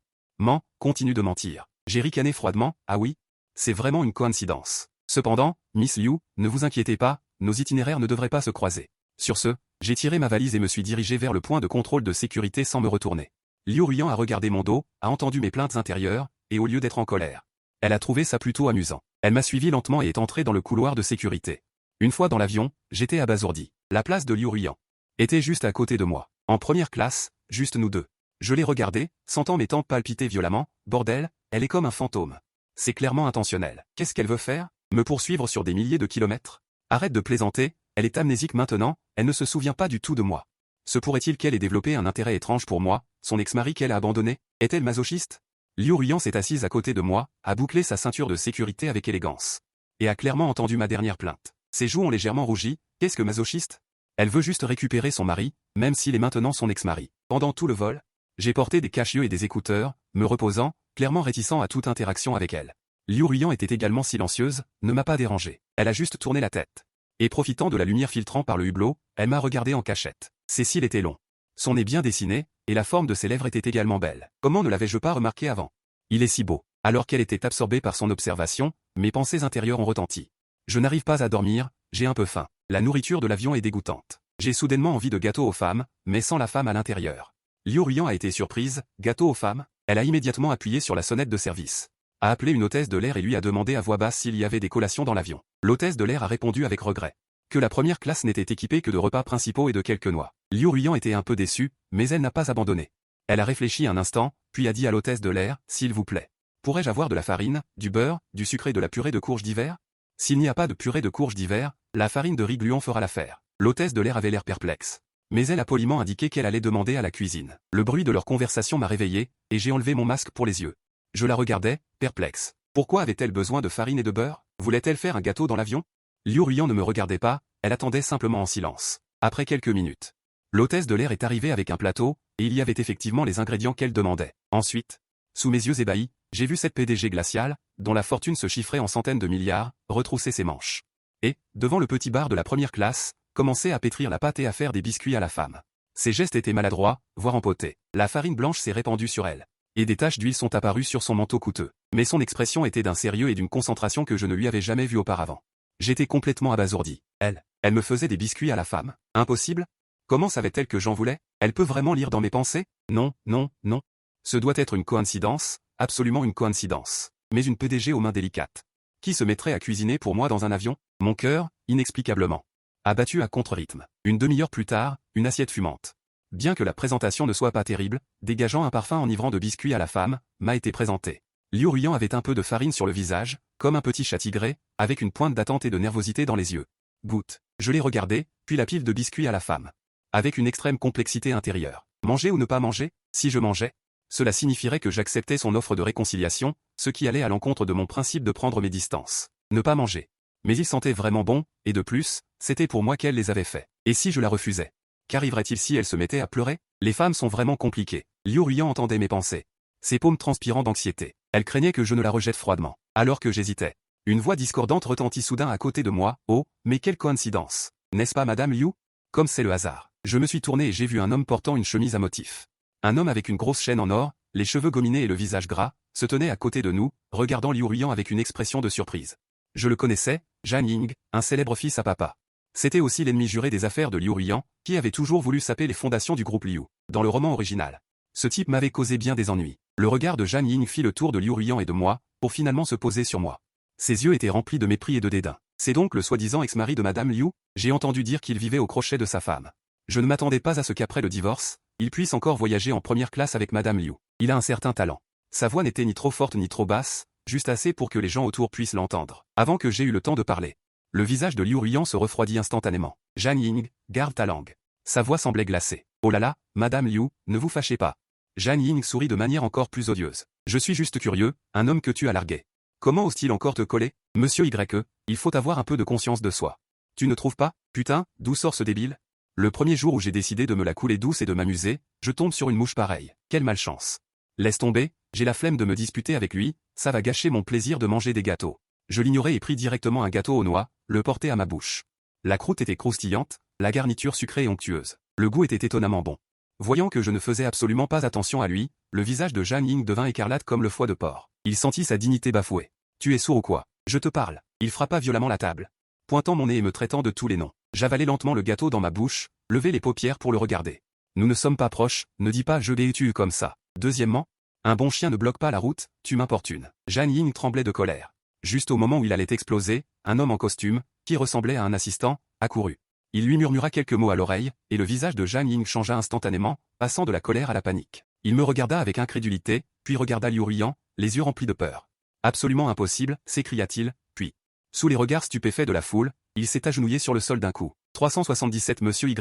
Continue de mentir. J'ai ricané froidement, ah oui? C'est vraiment une coïncidence. Cependant, Miss Liu, ne vous inquiétez pas, nos itinéraires ne devraient pas se croiser. Sur ce, j'ai tiré ma valise et me suis dirigé vers le point de contrôle de sécurité sans me retourner. Liu Ruiyan a regardé mon dos, a entendu mes plaintes intérieures, et au lieu d'être en colère, elle a trouvé ça plutôt amusant. Elle m'a suivi lentement et est entrée dans le couloir de sécurité. Une fois dans l'avion, j'étais abasourdi. La place de Liu Ruiyan était juste à côté de moi. En première classe, juste nous deux. Je l'ai regardée, sentant mes tempes palpiter violemment. Bordel, elle est comme un fantôme. C'est clairement intentionnel. Qu'est-ce qu'elle veut faire? Me poursuivre sur des milliers de kilomètres? Arrête de plaisanter, elle est amnésique maintenant, elle ne se souvient pas du tout de moi. Se pourrait-il qu'elle ait développé un intérêt étrange pour moi, son ex-mari qu'elle a abandonné? Est-elle masochiste? Liu Ruiyan s'est assise à côté de moi, a bouclé sa ceinture de sécurité avec élégance. Et a clairement entendu ma dernière plainte. Ses joues ont légèrement rougi, qu'est-ce que masochiste? Elle veut juste récupérer son mari, même s'il est maintenant son ex-mari. Pendant tout le vol, j'ai porté des cache-yeux et des écouteurs, me reposant, clairement réticent à toute interaction avec elle. Liu Ruiyan était également silencieuse, ne m'a pas dérangé. Elle a juste tourné la tête. Et profitant de la lumière filtrant par le hublot, elle m'a regardé en cachette. Ses cils étaient longs. Son nez bien dessiné, et la forme de ses lèvres était également belle. Comment ne l'avais-je pas remarqué avant? Il est si beau. Alors qu'elle était absorbée par son observation, mes pensées intérieures ont retenti. Je n'arrive pas à dormir, j'ai un peu faim. La nourriture de l'avion est dégoûtante. J'ai soudainement envie de gâteau aux femmes, mais sans la femme à l'intérieur. Liu Ruiyan a été surprise, gâteau aux femmes? Elle a immédiatement appuyé sur la sonnette de service. A appelé une hôtesse de l'air et lui a demandé à voix basse s'il y avait des collations dans l'avion. L'hôtesse de l'air a répondu avec regret que la première classe n'était équipée que de repas principaux et de quelques noix. Liu Ruiyan était un peu déçue, mais elle n'a pas abandonné. Elle a réfléchi un instant, puis a dit à l'hôtesse de l'air, s'il vous plaît. Pourrais-je avoir de la farine, du beurre, du sucre et de la purée de courge d'hiver? S'il n'y a pas de purée de courge d'hiver, la farine de riz gluant fera l'affaire. L'hôtesse de l'air avait l'air perplexe. Mais elle a poliment indiqué qu'elle allait demander à la cuisine. Le bruit de leur conversation m'a réveillé, et j'ai enlevé mon masque pour les yeux. Je la regardais, perplexe. Pourquoi avait-elle besoin de farine et de beurre? Voulait-elle faire un gâteau dans l'avion? Liu Ruiyan ne me regardait pas, elle attendait simplement en silence. Après quelques minutes, l'hôtesse de l'air est arrivée avec un plateau, et il y avait effectivement les ingrédients qu'elle demandait. Ensuite, sous mes yeux ébahis, j'ai vu cette PDG glaciale, dont la fortune se chiffrait en centaines de milliards, retrousser ses manches. Et, devant le petit bar de la première classe, commencer à pétrir la pâte et à faire des biscuits à la femme. Ses gestes étaient maladroits, voire empotés. La farine blanche s'est répandue sur elle. Et des taches d'huile sont apparues sur son manteau coûteux. Mais son expression était d'un sérieux et d'une concentration que je ne lui avais jamais vu auparavant. J'étais complètement abasourdi. Elle me faisait des biscuits à la femme. Impossible? Comment savait-elle que j'en voulais? Elle peut vraiment lire dans mes pensées? Non, non, non. Ce doit être une coïncidence, absolument une coïncidence. Mais une PDG aux mains délicates. Qui se mettrait à cuisiner pour moi dans un avion? Mon cœur, inexplicablement, a battu à contre-rythme. Une demi-heure plus tard, une assiette fumante. Bien que la présentation ne soit pas terrible, dégageant un parfum enivrant de biscuits à la femme, m'a été présentée. Liu Ruiyan avait un peu de farine sur le visage, comme un petit chat tigré, avec une pointe d'attente et de nervosité dans les yeux. Goutte. Je l'ai regardé, puis la pile de biscuits à la femme. Avec une extrême complexité intérieure. Manger ou ne pas manger? Si je mangeais, cela signifierait que j'acceptais son offre de réconciliation, ce qui allait à l'encontre de mon principe de prendre mes distances. Ne pas manger. Mais ils sentaient vraiment bon, et de plus, c'était pour moi qu'elle les avait faits. Et si je la refusais? Qu'arriverait-il si elle se mettait à pleurer? Les femmes sont vraiment compliquées. Liu Ruiyan entendait mes pensées. Ses paumes transpirant d'anxiété. Elle craignait que je ne la rejette froidement. Alors que j'hésitais. Une voix discordante retentit soudain à côté de moi. Oh, mais quelle coïncidence! N'est-ce pas Madame Liu? Comme c'est le hasard. Je me suis tourné et j'ai vu un homme portant une chemise à motifs. Un homme avec une grosse chaîne en or, les cheveux gominés et le visage gras, se tenait à côté de nous, regardant Liu Ruiyan avec une expression de surprise. Je le connaissais, Zhang Ying, un célèbre fils à papa. C'était aussi l'ennemi juré des affaires de Liu Ruiyan, qui avait toujours voulu saper les fondations du groupe Liu. Dans le roman original, ce type m'avait causé bien des ennuis. Le regard de Zhang Ying fit le tour de Liu Ruiyan et de moi, pour finalement se poser sur moi. Ses yeux étaient remplis de mépris et de dédain. C'est donc le soi-disant ex-mari de Madame Liu? J'ai entendu dire qu'il vivait au crochet de sa femme. Je ne m'attendais pas à ce qu'après le divorce, il puisse encore voyager en première classe avec Madame Liu. Il a un certain talent. Sa voix n'était ni trop forte ni trop basse, juste assez pour que les gens autour puissent l'entendre. Avant que j'aie eu le temps de parler, le visage de Liu Ruiyan se refroidit instantanément. Zhang Ying, garde ta langue. Sa voix semblait glacée. Oh là là, Madame Liu, ne vous fâchez pas. Zhang Ying sourit de manière encore plus odieuse. Je suis juste curieux, un homme que tu as largué. Comment ose-t-il encore te coller? Monsieur Y, il faut avoir un peu de conscience de soi. Tu ne trouves pas? Putain, d'où sort ce débile? Le premier jour où j'ai décidé de me la couler douce et de m'amuser, je tombe sur une mouche pareille. Quelle malchance. Laisse tomber, j'ai la flemme de me disputer avec lui, ça va gâcher mon plaisir de manger des gâteaux. Je l'ignorais et pris directement un gâteau aux noix, le portai à ma bouche. La croûte était croustillante, la garniture sucrée et onctueuse. Le goût était étonnamment bon. Voyant que je ne faisais absolument pas attention à lui, le visage de Zhang Ying devint écarlate comme le foie de porc. Il sentit sa dignité bafouée. Tu es sourd ou quoi? Je te parle. Il frappa violemment la table, pointant mon nez et me traitant de tous les noms. J'avalai lentement le gâteau dans ma bouche, levai les paupières pour le regarder. Nous ne sommes pas proches, ne dis pas je l'ai eu comme ça. Deuxièmement, un bon chien ne bloque pas la route, tu m'importunes. Zhang Ying tremblait de colère. Juste au moment où il allait exploser, un homme en costume, qui ressemblait à un assistant, accourut. Il lui murmura quelques mots à l'oreille, et le visage de Zhang Ying changea instantanément, passant de la colère à la panique. Il me regarda avec incrédulité, puis regarda Liu Ruiyan, les yeux remplis de peur. Absolument impossible, s'écria-t-il, puis, sous les regards stupéfaits de la foule, il s'est agenouillé sur le sol d'un coup. 377 Monsieur YY,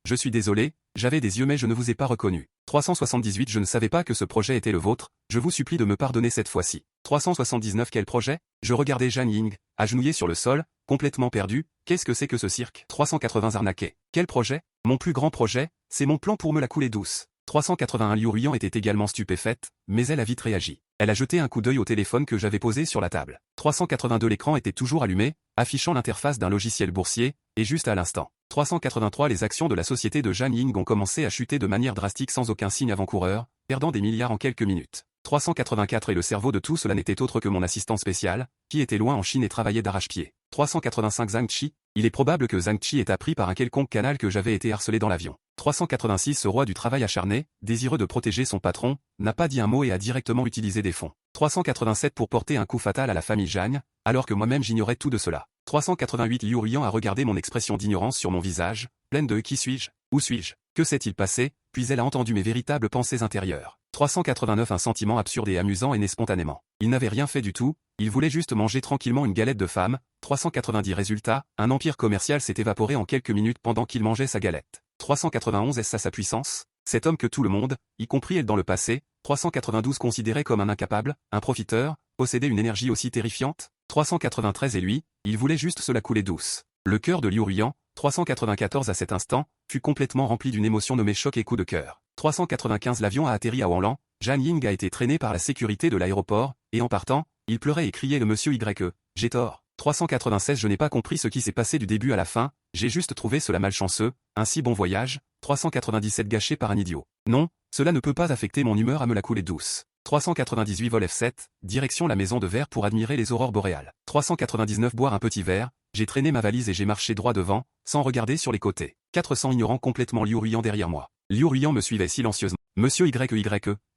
je suis désolé, j'avais des yeux mais je ne vous ai pas reconnu. 378 Je ne savais pas que ce projet était le vôtre, je vous supplie de me pardonner cette fois-ci. 379 Quel projet? Je regardais Zhang Ying, agenouillé sur le sol, complètement perdu, qu'est-ce que c'est que ce cirque? 380 Arnaqué. Quel projet? Mon plus grand projet, c'est mon plan pour me la couler douce. 381 Liu Ruiyan était également stupéfaite, mais elle a vite réagi. Elle a jeté un coup d'œil au téléphone que j'avais posé sur la table. 382 L'écran était toujours allumé, affichant l'interface d'un logiciel boursier, et juste à l'instant. 383 Les actions de la société de Zhang Ying ont commencé à chuter de manière drastique sans aucun signe avant-coureur, perdant des milliards en quelques minutes. 384 Et le cerveau de tout cela n'était autre que mon assistant spécial, qui était loin en Chine et travaillait d'arrache-pied. 385 Zhang Chi. Il est probable que Zhang Chi ait appris par un quelconque canal que j'avais été harcelé dans l'avion. 386 Ce roi du travail acharné, désireux de protéger son patron, n'a pas dit un mot et a directement utilisé des fonds. 387 Pour porter un coup fatal à la famille Zhang, alors que moi-même j'ignorais tout de cela. 388 Liu Ruiyan a regardé mon expression d'ignorance sur mon visage, pleine de « Qui suis-je? Où suis-je? Que s'est-il passé ?» Puis elle a entendu mes véritables pensées intérieures. 389 Un sentiment absurde et amusant est né spontanément. Il n'avait rien fait du tout, il voulait juste manger tranquillement une galette de femme. 390 Résultat, un empire commercial s'est évaporé en quelques minutes pendant qu'il mangeait sa galette. 391 Est-ce ça sa puissance? Cet homme que tout le monde, y compris elle dans le passé, 392 considérait comme un incapable, un profiteur, possédait une énergie aussi terrifiante? 393 Et lui, il voulait juste se la couler douce. Le cœur de Liu Ruiyan, 394 à cet instant, fut complètement rempli d'une émotion nommée choc et coup de cœur. 395 L'avion a atterri à Wanlan, Zhang Ying a été traîné par la sécurité de l'aéroport, et en partant, il pleurait et criait le monsieur Y. J'ai tort. 396 Je n'ai pas compris ce qui s'est passé du début à la fin, j'ai juste trouvé cela malchanceux, ainsi bon voyage. 397 Gâché par un idiot. Non, cela ne peut pas affecter mon humeur à me la couler douce. 398 Vol F7, direction la maison de verre pour admirer les aurores boréales. 399 Boire un petit verre, j'ai traîné ma valise et j'ai marché droit devant, sans regarder sur les côtés. 400 Ignorant complètement Liu Ruiyan derrière moi. Liu Ruiyan me suivait silencieusement. Monsieur YY,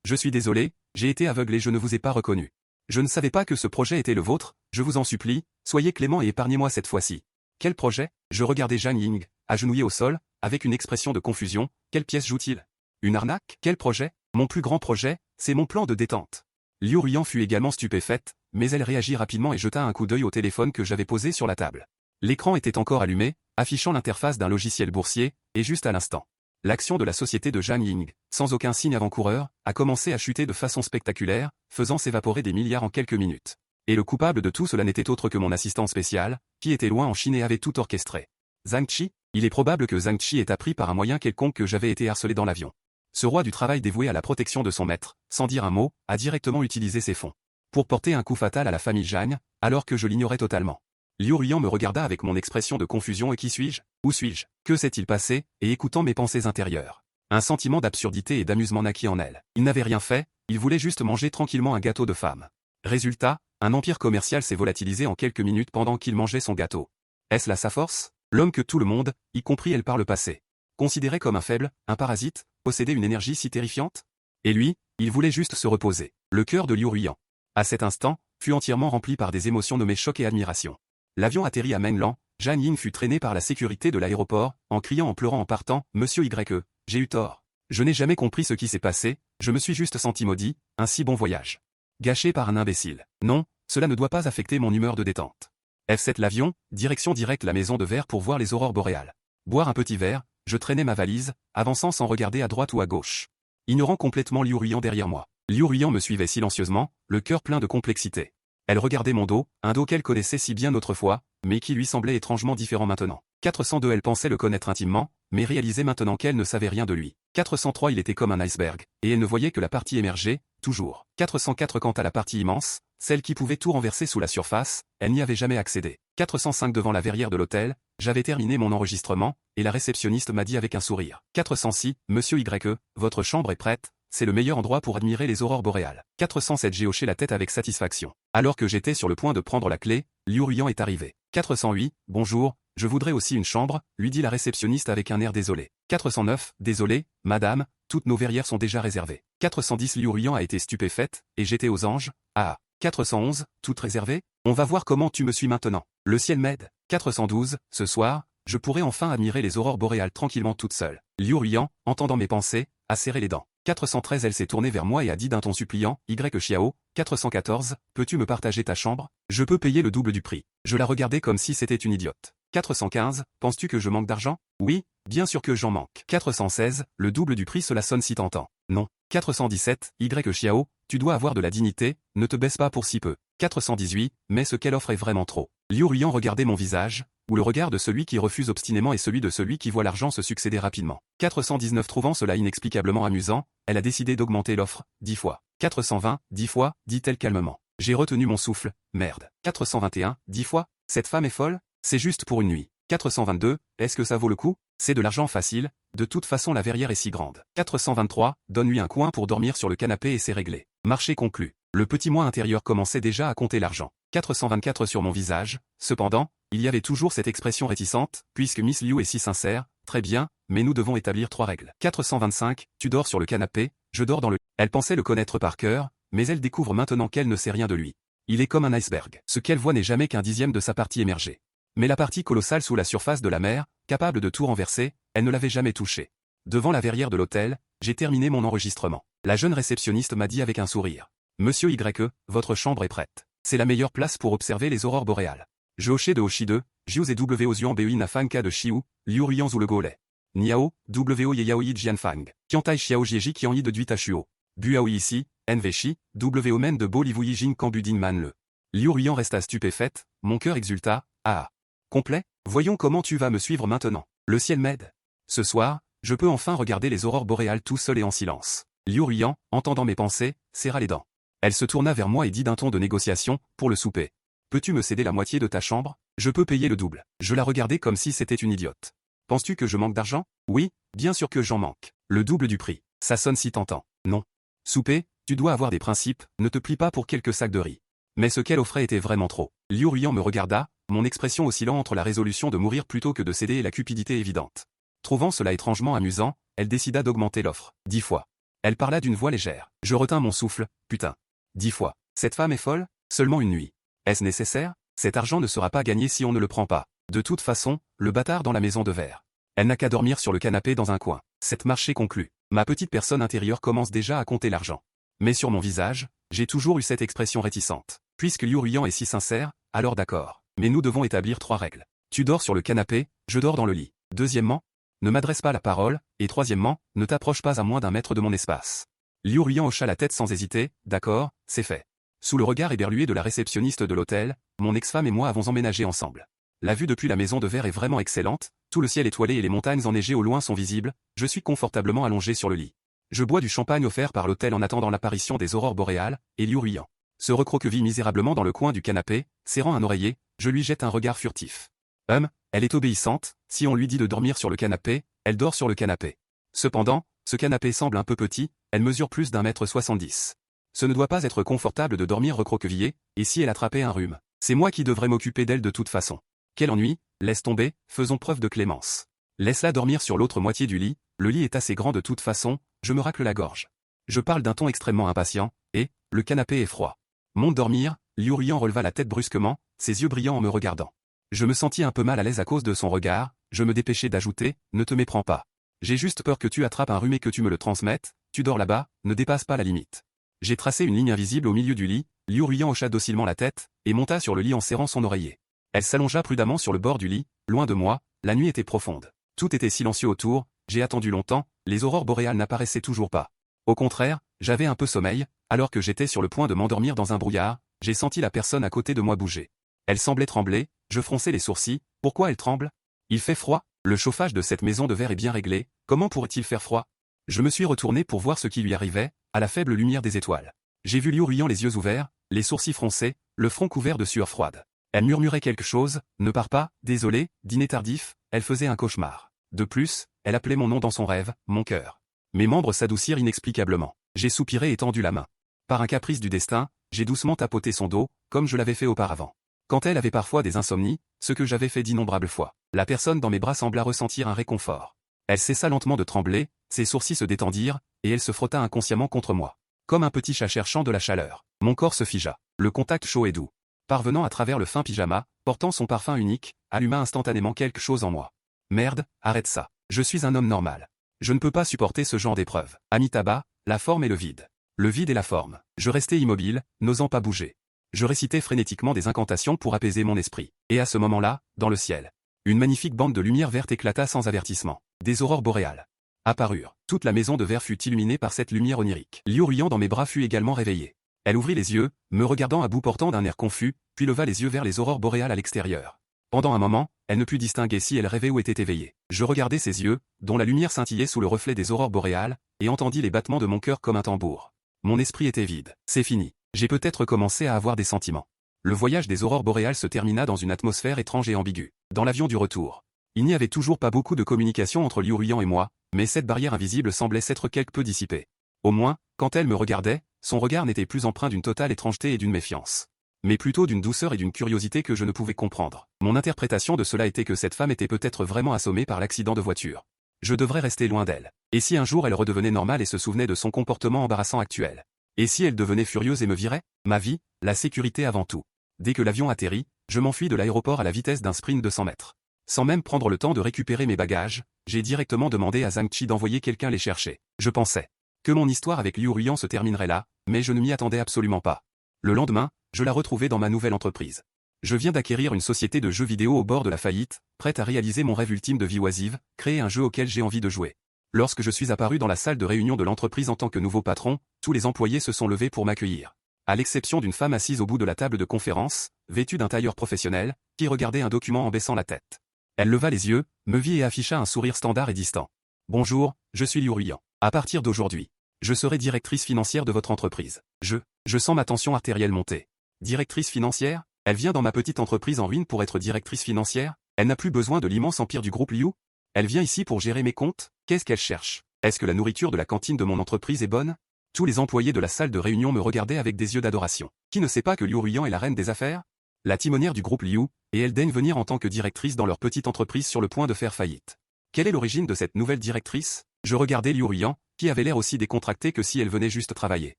je suis désolé, j'ai été aveugle et je ne vous ai pas reconnu. Je ne savais pas que ce projet était le vôtre, je vous en supplie, soyez clément et épargnez-moi cette fois-ci. Quel projet? Je regardais Zhang Ying, agenouillé au sol, avec une expression de confusion. Quelle pièce joue-t-il? Une arnaque? Quel projet? Mon plus grand projet, c'est mon plan de détente. Liu Ruiyan fut également stupéfaite, mais elle réagit rapidement et jeta un coup d'œil au téléphone que j'avais posé sur la table. L'écran était encore allumé, affichant l'interface d'un logiciel boursier, et juste à l'instant. L'action de la société de Zhang Ying, sans aucun signe avant-coureur, a commencé à chuter de façon spectaculaire, faisant s'évaporer des milliards en quelques minutes. Et le coupable de tout cela n'était autre que mon assistant spécial, qui était loin en Chine et avait tout orchestré. Zhang Chi? Il est probable que Zhang Chi ait appris par un moyen quelconque que j'avais été harcelé dans l'avion. Ce roi du travail dévoué à la protection de son maître, sans dire un mot, a directement utilisé ses fonds pour porter un coup fatal à la famille Zhang, alors que je l'ignorais totalement. Liu Ruyan me regarda avec mon expression de confusion et qui suis-je? Où suis-je? Que s'est-il passé? Et écoutant mes pensées intérieures. Un sentiment d'absurdité et d'amusement naquit en elle. Il n'avait rien fait, il voulait juste manger tranquillement un gâteau de femme. Résultat, un empire commercial s'est volatilisé en quelques minutes pendant qu'il mangeait son gâteau. Est-ce là sa force? L'homme que tout le monde, y compris elle par le passé, considérait comme un faible, un parasite, possédait une énergie si terrifiante? Et lui, il voulait juste se reposer. Le cœur de Liu Ruyan, à cet instant, fut entièrement rempli par des émotions nommées choc et admiration. L'avion atterrit à Menlan, Zhang Ying fut traîné par la sécurité de l'aéroport, en criant en pleurant en partant, Monsieur Y, j'ai eu tort. Je n'ai jamais compris ce qui s'est passé, je me suis juste senti maudit, un si bon voyage. Gâché par un imbécile. Non, cela ne doit pas affecter mon humeur de détente. F7 l'avion, direction directe la maison de verre pour voir les aurores boréales. Boire un petit verre, je traînais ma valise, avançant sans regarder à droite ou à gauche. Ignorant complètement Liu Ruyan derrière moi. Liu Ruyan me suivait silencieusement, le cœur plein de complexité. Elle regardait mon dos, un dos qu'elle connaissait si bien autrefois, mais qui lui semblait étrangement différent maintenant. 402 elle pensait le connaître intimement, mais réalisait maintenant qu'elle ne savait rien de lui. 403 il était comme un iceberg, et elle ne voyait que la partie émergée, toujours. 404 quant à la partie immense, celle qui pouvait tout renverser sous la surface, elle n'y avait jamais accédé. 405 devant la verrière de l'hôtel, j'avais terminé mon enregistrement, et la réceptionniste m'a dit avec un sourire. 406, Monsieur Y, votre chambre est prête, c'est le meilleur endroit pour admirer les aurores boréales. 407 j'ai hoché la tête avec satisfaction. Alors que j'étais sur le point de prendre la clé, Liu Ruyan est arrivé. 408, bonjour, je voudrais aussi une chambre, lui dit la réceptionniste avec un air désolé. 409, désolé, madame, toutes nos verrières sont déjà réservées. 410 Liu Ruyan a été stupéfaite, et j'étais aux anges. Ah. 411, toutes réservées? On va voir comment tu me suis maintenant. Le ciel m'aide. 412, ce soir, je pourrai enfin admirer les aurores boréales tranquillement toute seule. Liu Ruyan, entendant mes pensées, a serré les dents. 413 elle s'est tournée vers moi et a dit d'un ton suppliant, Y Xiao, 414, peux-tu me partager ta chambre? Je peux payer le double du prix. Je la regardais comme si c'était une idiote. 415, penses-tu que je manque d'argent? Oui, bien sûr que j'en manque. 416, le double du prix cela sonne si tentant. Non. 417, Y Xiao, tu dois avoir de la dignité, ne te baisse pas pour si peu. 418, mais ce qu'elle offre est vraiment trop. Liu Ruyan regardait mon visage, ou le regard de celui qui refuse obstinément et celui de celui qui voit l'argent se succéder rapidement. 419 trouvant cela inexplicablement amusant, elle a décidé d'augmenter l'offre, 10 fois. 420, 10 fois, dit-elle calmement. J'ai retenu mon souffle, merde. 421, 10 fois, cette femme est folle? C'est juste pour une nuit. 422, est-ce que ça vaut le coup? C'est de l'argent facile, de toute façon la verrière est si grande. 423, donne-lui un coin pour dormir sur le canapé et c'est réglé. Marché conclu. Le petit moi intérieur commençait déjà à compter l'argent. 424 sur mon visage, cependant, il y avait toujours cette expression réticente, puisque Miss Liu est si sincère, très bien, mais nous devons établir 3 règles. 425, tu dors sur le canapé, je dors dans le... Elle pensait le connaître par cœur, mais elle découvre maintenant qu'elle ne sait rien de lui. Il est comme un iceberg. Ce qu'elle voit n'est jamais qu'un dixième de sa partie émergée. Mais la partie colossale sous la surface de la mer, capable de tout renverser, elle ne l'avait jamais touchée. Devant la verrière de l'hôtel, j'ai terminé mon enregistrement. La jeune réceptionniste m'a dit avec un sourire. Monsieur Y, votre chambre est prête. C'est la meilleure place pour observer les aurores boréales. Je hochai de Hoshi 2, Jiu et W Ozuan Bui Nafanka de Shiu, Liu Ruyan Zhu le Golais. Niao, W Yeyaoi Jianfang. Qiantai Xiao Jieji Qianyi de Duita Shuo. Buaoi ici, Nveshi, W Men de Bo Livui Jing Kambudin Man le. Liu Ruyan resta stupéfaite, mon cœur exulta, ah. Complet? Voyons comment tu vas me suivre maintenant. Le ciel m'aide. Ce soir, je peux enfin regarder les aurores boréales tout seul et en silence. Liu Ruyan, entendant mes pensées, serra les dents. Elle se tourna vers moi et dit d'un ton de négociation, pour le souper. Peux-tu me céder la moitié de ta chambre? Je peux payer le double. Je la regardais comme si c'était une idiote. Penses-tu que je manque d'argent? Oui, bien sûr que j'en manque. Le double du prix. Ça sonne si tentant. Non. Souper, tu dois avoir des principes, ne te plie pas pour quelques sacs de riz. Mais ce qu'elle offrait était vraiment trop. Liu Ruyan me regarda, mon expression oscillant entre la résolution de mourir plutôt que de céder et la cupidité évidente. Trouvant cela étrangement amusant, elle décida d'augmenter l'offre. 10 fois. Elle parla d'une voix légère. Je retins mon souffle, putain. 10 fois. Cette femme est folle? Seulement une nuit. Est-ce nécessaire? Cet argent ne sera pas gagné si on ne le prend pas. De toute façon, le bâtard dans la maison de verre. Elle n'a qu'à dormir sur le canapé dans un coin. Cette marché conclut. Ma petite personne intérieure commence déjà à compter l'argent. Mais sur mon visage, j'ai toujours eu cette expression réticente. Puisque Liu Ruyan est si sincère, alors d'accord. Mais nous devons établir 3 règles. Tu dors sur le canapé, je dors dans le lit. Deuxièmement, ne m'adresse pas la parole, et troisièmement, ne t'approche pas à moins d'1 mètre de mon espace. Liu Ruyan hocha la tête sans hésiter, d'accord, c'est fait. Sous le regard éberlué de la réceptionniste de l'hôtel, mon ex-femme et moi avons emménagé ensemble. La vue depuis la maison de verre est vraiment excellente, tout le ciel étoilé et les montagnes enneigées au loin sont visibles, je suis confortablement allongé sur le lit. Je bois du champagne offert par l'hôtel en attendant l'apparition des aurores boréales, et Liu Ruyan se recroqueville misérablement dans le coin du canapé, serrant un oreiller, je lui jette un regard furtif. Elle est obéissante, si on lui dit de dormir sur le canapé, elle dort sur le canapé. Cependant, ce canapé semble un peu petit, elle mesure plus d'1,70 m. Ce ne doit pas être confortable de dormir recroquevillée, et si elle attrapait un rhume, c'est moi qui devrais m'occuper d'elle de toute façon. Quel ennui, laisse tomber, faisons preuve de clémence. Laisse-la dormir sur l'autre moitié du lit, le lit est assez grand de toute façon, je me racle la gorge. Je parle d'un ton extrêmement impatient, et, le canapé est froid. Monte dormir, Liu Ruyan releva la tête brusquement, ses yeux brillants en me regardant. Je me sentis un peu mal à l'aise à cause de son regard, je me dépêchai d'ajouter, ne te méprends pas. J'ai juste peur que tu attrapes un rhume et que tu me le transmettes, tu dors là-bas, ne dépasse pas la limite. J'ai tracé une ligne invisible au milieu du lit, Liu Ruyan hocha docilement la tête, et monta sur le lit en serrant son oreiller. Elle s'allongea prudemment sur le bord du lit, loin de moi, la nuit était profonde. Tout était silencieux autour, j'ai attendu longtemps, les aurores boréales n'apparaissaient toujours pas. Au contraire, j'avais un peu sommeil, alors que j'étais sur le point de m'endormir dans un brouillard, j'ai senti la personne à côté de moi bouger. Elle semblait trembler, je fronçai les sourcils, pourquoi elle tremble? Il fait froid, le chauffage de cette maison de verre est bien réglé, comment pourrait-il faire froid? Je me suis retourné pour voir ce qui lui arrivait, à la faible lumière des étoiles. J'ai vu Liu Ruyan les yeux ouverts, les sourcils froncés, le front couvert de sueur froide. Elle murmurait quelque chose, ne pars pas, désolé, dîner tardif, elle faisait un cauchemar. De plus, elle appelait mon nom dans son rêve, mon cœur. Mes membres s'adoucirent inexplicablement. J'ai soupiré et tendu la main. Par un caprice du destin, j'ai doucement tapoté son dos, comme je l'avais fait auparavant. Quand elle avait parfois des insomnies, ce que j'avais fait d'innombrables fois, la personne dans mes bras sembla ressentir un réconfort. Elle cessa lentement de trembler, ses sourcils se détendirent, et elle se frotta inconsciemment contre moi. Comme un petit chat cherchant de la chaleur. Mon corps se figea. Le contact chaud et doux, parvenant à travers le fin pyjama, portant son parfum unique, alluma instantanément quelque chose en moi. Merde, arrête ça. Je suis un homme normal. Je ne peux pas supporter ce genre d'épreuve. Amitabha, la forme et le vide. Le vide et la forme. Je restais immobile, n'osant pas bouger. Je récitais frénétiquement des incantations pour apaiser mon esprit. Et à ce moment-là, dans le ciel, une magnifique bande de lumière verte éclata sans avertissement. Des aurores boréales apparurent. Toute la maison de verre fut illuminée par cette lumière onirique. Liu Ruyan dans mes bras fut également réveillée. Elle ouvrit les yeux, me regardant à bout portant d'un air confus, puis leva les yeux vers les aurores boréales à l'extérieur. Pendant un moment, elle ne put distinguer si elle rêvait ou était éveillée. Je regardai ses yeux, dont la lumière scintillait sous le reflet des aurores boréales, et entendis les battements de mon cœur comme un tambour. Mon esprit était vide. C'est fini. J'ai peut-être commencé à avoir des sentiments. Le voyage des aurores boréales se termina dans une atmosphère étrange et ambiguë. Dans l'avion du retour, il n'y avait toujours pas beaucoup de communication entre Liu Ruyan et moi, mais cette barrière invisible semblait s'être quelque peu dissipée. Au moins, quand elle me regardait, son regard n'était plus empreint d'une totale étrangeté et d'une méfiance, mais plutôt d'une douceur et d'une curiosité que je ne pouvais comprendre. Mon interprétation de cela était que cette femme était peut-être vraiment assommée par l'accident de voiture. Je devrais rester loin d'elle. Et si un jour elle redevenait normale et se souvenait de son comportement embarrassant actuel? Et si elle devenait furieuse et me virait? Ma vie, la sécurité avant tout. Dès que l'avion atterrit, je m'enfuis de l'aéroport à la vitesse d'un sprint de 100 mètres. Sans même prendre le temps de récupérer mes bagages, j'ai directement demandé à Zhang Chi d'envoyer quelqu'un les chercher. Je pensais que mon histoire avec Liu Ruyan se terminerait là, mais je ne m'y attendais absolument pas. Le lendemain, je la retrouvai dans ma nouvelle entreprise. Je viens d'acquérir une société de jeux vidéo au bord de la faillite, prête à réaliser mon rêve ultime de vie oisive, créer un jeu auquel j'ai envie de jouer. Lorsque je suis apparu dans la salle de réunion de l'entreprise en tant que nouveau patron, tous les employés se sont levés pour m'accueillir. À l'exception d'une femme assise au bout de la table de conférence, vêtue d'un tailleur professionnel, qui regardait un document en baissant la tête. Elle leva les yeux, me vit et afficha un sourire standard et distant. Bonjour, je suis Liu Ruyan. À partir d'aujourd'hui, je serai directrice financière de votre entreprise. Je sens ma tension artérielle monter. Directrice financière? Elle vient dans ma petite entreprise en ruine pour être directrice financière? Elle n'a plus besoin de l'immense empire du groupe Liu? Elle vient ici pour gérer mes comptes? Qu'est-ce qu'elle cherche? Est-ce que la nourriture de la cantine de mon entreprise est bonne? Tous les employés de la salle de réunion me regardaient avec des yeux d'adoration. Qui ne sait pas que Liu Ruyan est la reine des affaires? La timonière du groupe Liu, et elle daigne venir en tant que directrice dans leur petite entreprise sur le point de faire faillite. Quelle est l'origine de cette nouvelle directrice? Je regardais Liu Ruyan, qui avait l'air aussi décontractée que si elle venait juste travailler.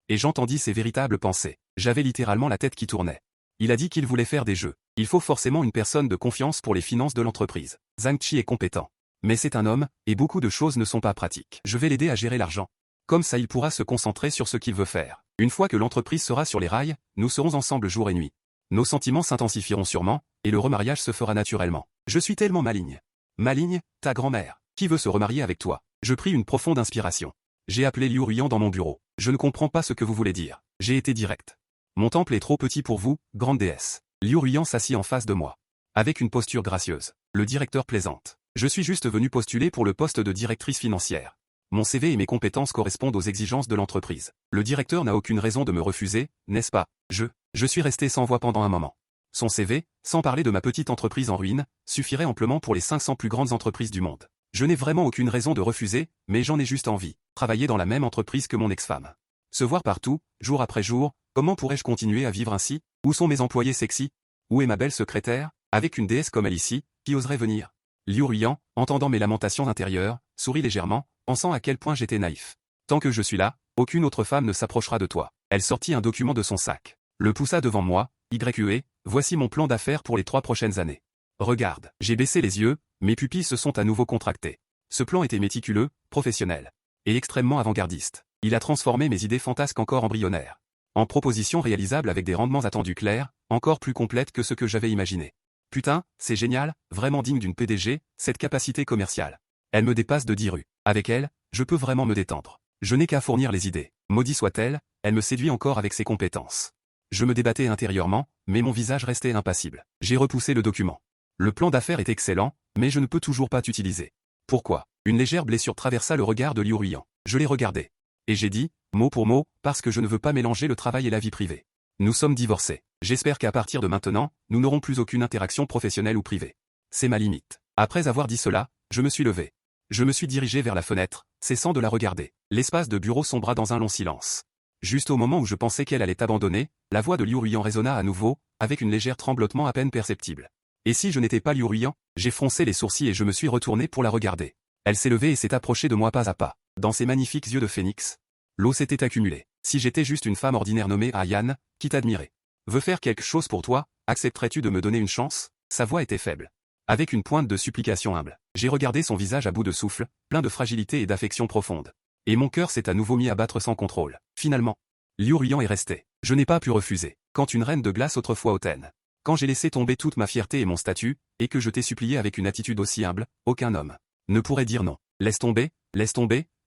Et j'entendis ses véritables pensées. J'avais littéralement la tête qui tournait. Il a dit qu'il voulait faire des jeux. Il faut forcément une personne de confiance pour les finances de l'entreprise. Zhang Chi est compétent. Mais c'est un homme, et beaucoup de choses ne sont pas pratiques. Je vais l'aider à gérer l'argent. Comme ça il pourra se concentrer sur ce qu'il veut faire. Une fois que l'entreprise sera sur les rails, nous serons ensemble jour et nuit. Nos sentiments s'intensifieront sûrement, et le remariage se fera naturellement. Je suis tellement maligne. Maligne, ta grand-mère. Qui veut se remarier avec toi? Je pris une profonde inspiration. J'ai appelé Liu Ruyan dans mon bureau. Je ne comprends pas ce que vous voulez dire. J'ai été direct. Mon temple est trop petit pour vous, grande déesse. Liu Ruyan s'assit en face de moi. Avec une posture gracieuse. Le directeur plaisante. Je suis juste venu postuler pour le poste de directrice financière. Mon CV et mes compétences correspondent aux exigences de l'entreprise. Le directeur n'a aucune raison de me refuser, n'est-ce pas? Je suis resté sans voix pendant un moment. Son CV, sans parler de ma petite entreprise en ruine, suffirait amplement pour les 500 plus grandes entreprises du monde. Je n'ai vraiment aucune raison de refuser, mais j'en ai juste envie. Travailler dans la même entreprise que mon ex-femme. Se voir partout, jour après jour, comment pourrais-je continuer à vivre ainsi? Où sont mes employés sexy? Où est ma belle secrétaire? Avec une déesse comme elle ici, qui oserait venir? Liu Ruyan, entendant mes lamentations intérieures, sourit légèrement, pensant à quel point j'étais naïf. Tant que je suis là, aucune autre femme ne s'approchera de toi. Elle sortit un document de son sac. Le poussa devant moi, YQE, voici mon plan d'affaires pour les 3 prochaines années. Regarde, j'ai baissé les yeux, mes pupilles se sont à nouveau contractées. Ce plan était méticuleux, professionnel. Et extrêmement avant-gardiste. Il a transformé mes idées fantasques encore embryonnaires. En propositions réalisables avec des rendements attendus clairs, encore plus complètes que ce que j'avais imaginé. Putain, c'est génial, vraiment digne d'une PDG, cette capacité commerciale. Elle me dépasse de 10 rues. Avec elle, je peux vraiment me détendre. Je n'ai qu'à fournir les idées. Maudit soit-elle, elle me séduit encore avec ses compétences. Je me débattais intérieurement, mais mon visage restait impassible. J'ai repoussé le document. Le plan d'affaires est excellent, mais je ne peux toujours pas t'utiliser. Pourquoi? Une légère blessure traversa le regard de Liu Ruyan. Je l'ai regardé. Et j'ai dit, mot pour mot, parce que je ne veux pas mélanger le travail et la vie privée. Nous sommes divorcés. J'espère qu'à partir de maintenant, nous n'aurons plus aucune interaction professionnelle ou privée. C'est ma limite. Après avoir dit cela, je me suis levé. Je me suis dirigé vers la fenêtre, cessant de la regarder. L'espace de bureau sombra dans un long silence. Juste au moment où je pensais qu'elle allait abandonner, la voix de Liu Ruyan résonna à nouveau, avec une légère tremblotement à peine perceptible. Et si je n'étais pas Liu Ruyan? J'ai froncé les sourcils et je me suis retourné pour la regarder. Elle s'est levée et s'est approchée de moi pas à pas. Dans ses magnifiques yeux de phénix, l'eau s'était accumulée. Si j'étais juste une femme ordinaire nommée Ayane, qui t'admirait. Veux faire quelque chose pour toi, accepterais-tu de me donner une chance? Sa voix était faible. Avec une pointe de supplication humble. J'ai regardé son visage à bout de souffle, plein de fragilité et d'affection profonde. Et mon cœur s'est à nouveau mis à battre sans contrôle. Finalement, Liu Ruyan est resté. Je n'ai pas pu refuser. Quand une reine de glace autrefois hautaine. Quand j'ai laissé tomber toute ma fierté et mon statut, et que je t'ai supplié avec une attitude aussi humble, aucun homme ne pourrait dire non. Laisse tomber,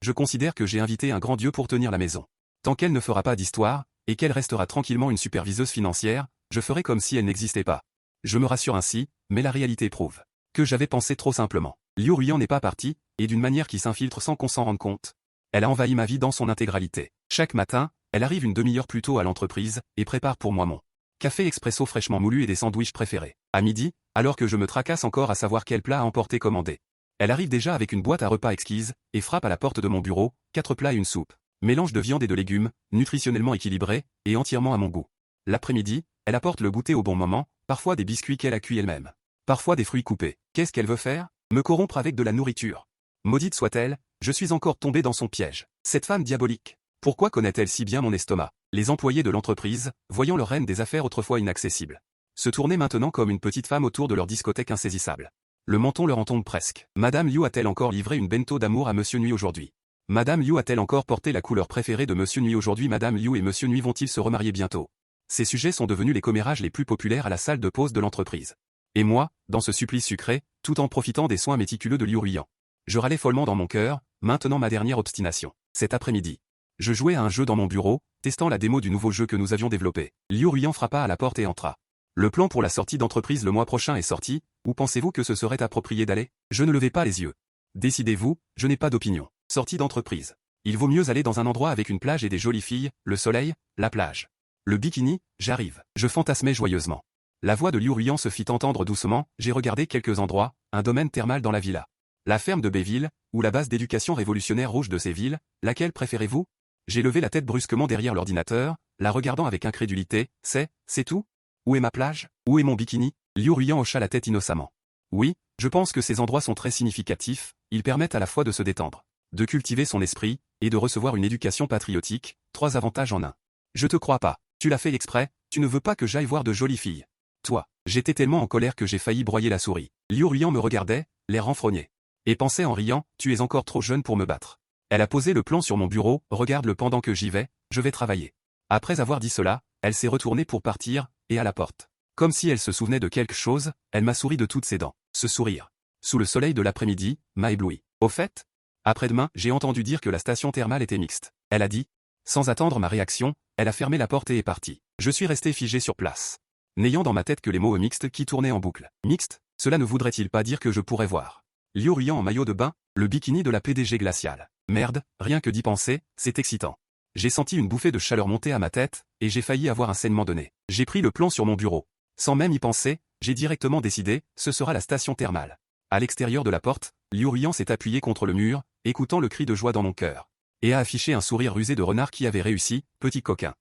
je considère que j'ai invité un grand dieu pour tenir la maison. Tant qu'elle ne fera pas d'histoire, et qu'elle restera tranquillement une superviseuse financière, je ferai comme si elle n'existait pas. Je me rassure ainsi, mais la réalité prouve que j'avais pensé trop simplement. Liu Ruyan n'est pas partie, et d'une manière qui s'infiltre sans qu'on s'en rende compte. Elle a envahi ma vie dans son intégralité. Chaque matin, elle arrive une demi-heure plus tôt à l'entreprise, et prépare pour moi mon café expresso fraîchement moulu et des sandwichs préférés. À midi, alors que je me tracasse encore à savoir quel plat à emporter commandé. Elle arrive déjà avec une boîte à repas exquise, et frappe à la porte de mon bureau, 4 plats et une soupe. Mélange de viande et de légumes, nutritionnellement équilibré, et entièrement à mon goût. L'après-midi, elle apporte le goûter au bon moment, parfois des biscuits qu'elle a cuits elle-même. Parfois des fruits coupés. Qu'est-ce qu'elle veut faire? Me corrompre avec de la nourriture. Maudite soit-elle, je suis encore tombé dans son piège. Cette femme diabolique. Pourquoi connaît-elle si bien mon estomac? Les employés de l'entreprise, voyant leur reine des affaires autrefois inaccessible, se tournaient maintenant comme une petite femme autour de leur discothèque insaisissable. Le menton leur en tombe presque. Madame Liu a-t-elle encore livré une bento d'amour à Monsieur Nuit aujourd'hui? Madame Liu a-t-elle encore porté la couleur préférée de Monsieur Nuit aujourd'hui? Madame Liu et Monsieur Nuit vont-ils se remarier bientôt? Ces sujets sont devenus les commérages les plus populaires à la salle de pause de l'entreprise. Et moi, dans ce supplice sucré, tout en profitant des soins méticuleux de Liu Ruyan. Je râlais follement dans mon cœur, maintenant ma dernière obstination. Cet après-midi, je jouais à un jeu dans mon bureau, testant la démo du nouveau jeu que nous avions développé. Liu Ruyan frappa à la porte et entra. Le plan pour la sortie d'entreprise le mois prochain est sorti, où pensez-vous que ce serait approprié d'aller? Je ne levai pas les yeux. Décidez-vous, je n'ai pas d'opinion. Sortie d'entreprise. Il vaut mieux aller dans un endroit avec une plage et des jolies filles, le soleil, la plage. Le bikini, j'arrive. Je fantasmais joyeusement. La voix de Liu Ruyan se fit entendre doucement, j'ai regardé quelques endroits, un domaine thermal dans la villa. La ferme de Bayville, ou la base d'éducation révolutionnaire rouge de Séville, laquelle préférez-vous? J'ai levé la tête brusquement derrière l'ordinateur, la regardant avec incrédulité, c'est tout? Où est ma plage? Où est mon bikini? Liu Ruyan hocha la tête innocemment. Oui, je pense que ces endroits sont très significatifs, ils permettent à la fois de se détendre, de cultiver son esprit, et de recevoir une éducation patriotique, 3 avantages en un. Je te crois pas, tu l'as fait exprès, tu ne veux pas que j'aille voir de jolies filles. Toi, j'étais tellement en colère que j'ai failli broyer la souris. Liu Ruyan me regardait, l'air renfrogné. Et pensait en riant, tu es encore trop jeune pour me battre. Elle a posé le plan sur mon bureau, regarde-le pendant que j'y vais, je vais travailler. Après avoir dit cela, elle s'est retournée pour partir, et à la porte. Comme si elle se souvenait de quelque chose, elle m'a souri de toutes ses dents. Ce sourire, sous le soleil de l'après-midi, m'a ébloui. Au fait, après-demain, j'ai entendu dire que la station thermale était mixte. Elle a dit, Sans attendre ma réaction, elle a fermé la porte et est partie. Je suis resté figé sur place, n'ayant dans ma tête que les mots mixtes qui tournaient en boucle. Mixte, cela ne voudrait-il pas dire que je pourrais voir Liu Ruyan en maillot de bain, le bikini de la PDG glaciale. Merde, rien que d'y penser, c'est excitant. J'ai senti une bouffée de chaleur monter à ma tête, et j'ai failli avoir un saignement de nez. J'ai pris le plan sur mon bureau. Sans même y penser, j'ai directement décidé, ce sera la station thermale. À l'extérieur de la porte, Liu Ruyan s'est appuyé contre le mur, écoutant le cri de joie dans mon cœur, et a affiché un sourire rusé de renard qui avait réussi, petit coquin.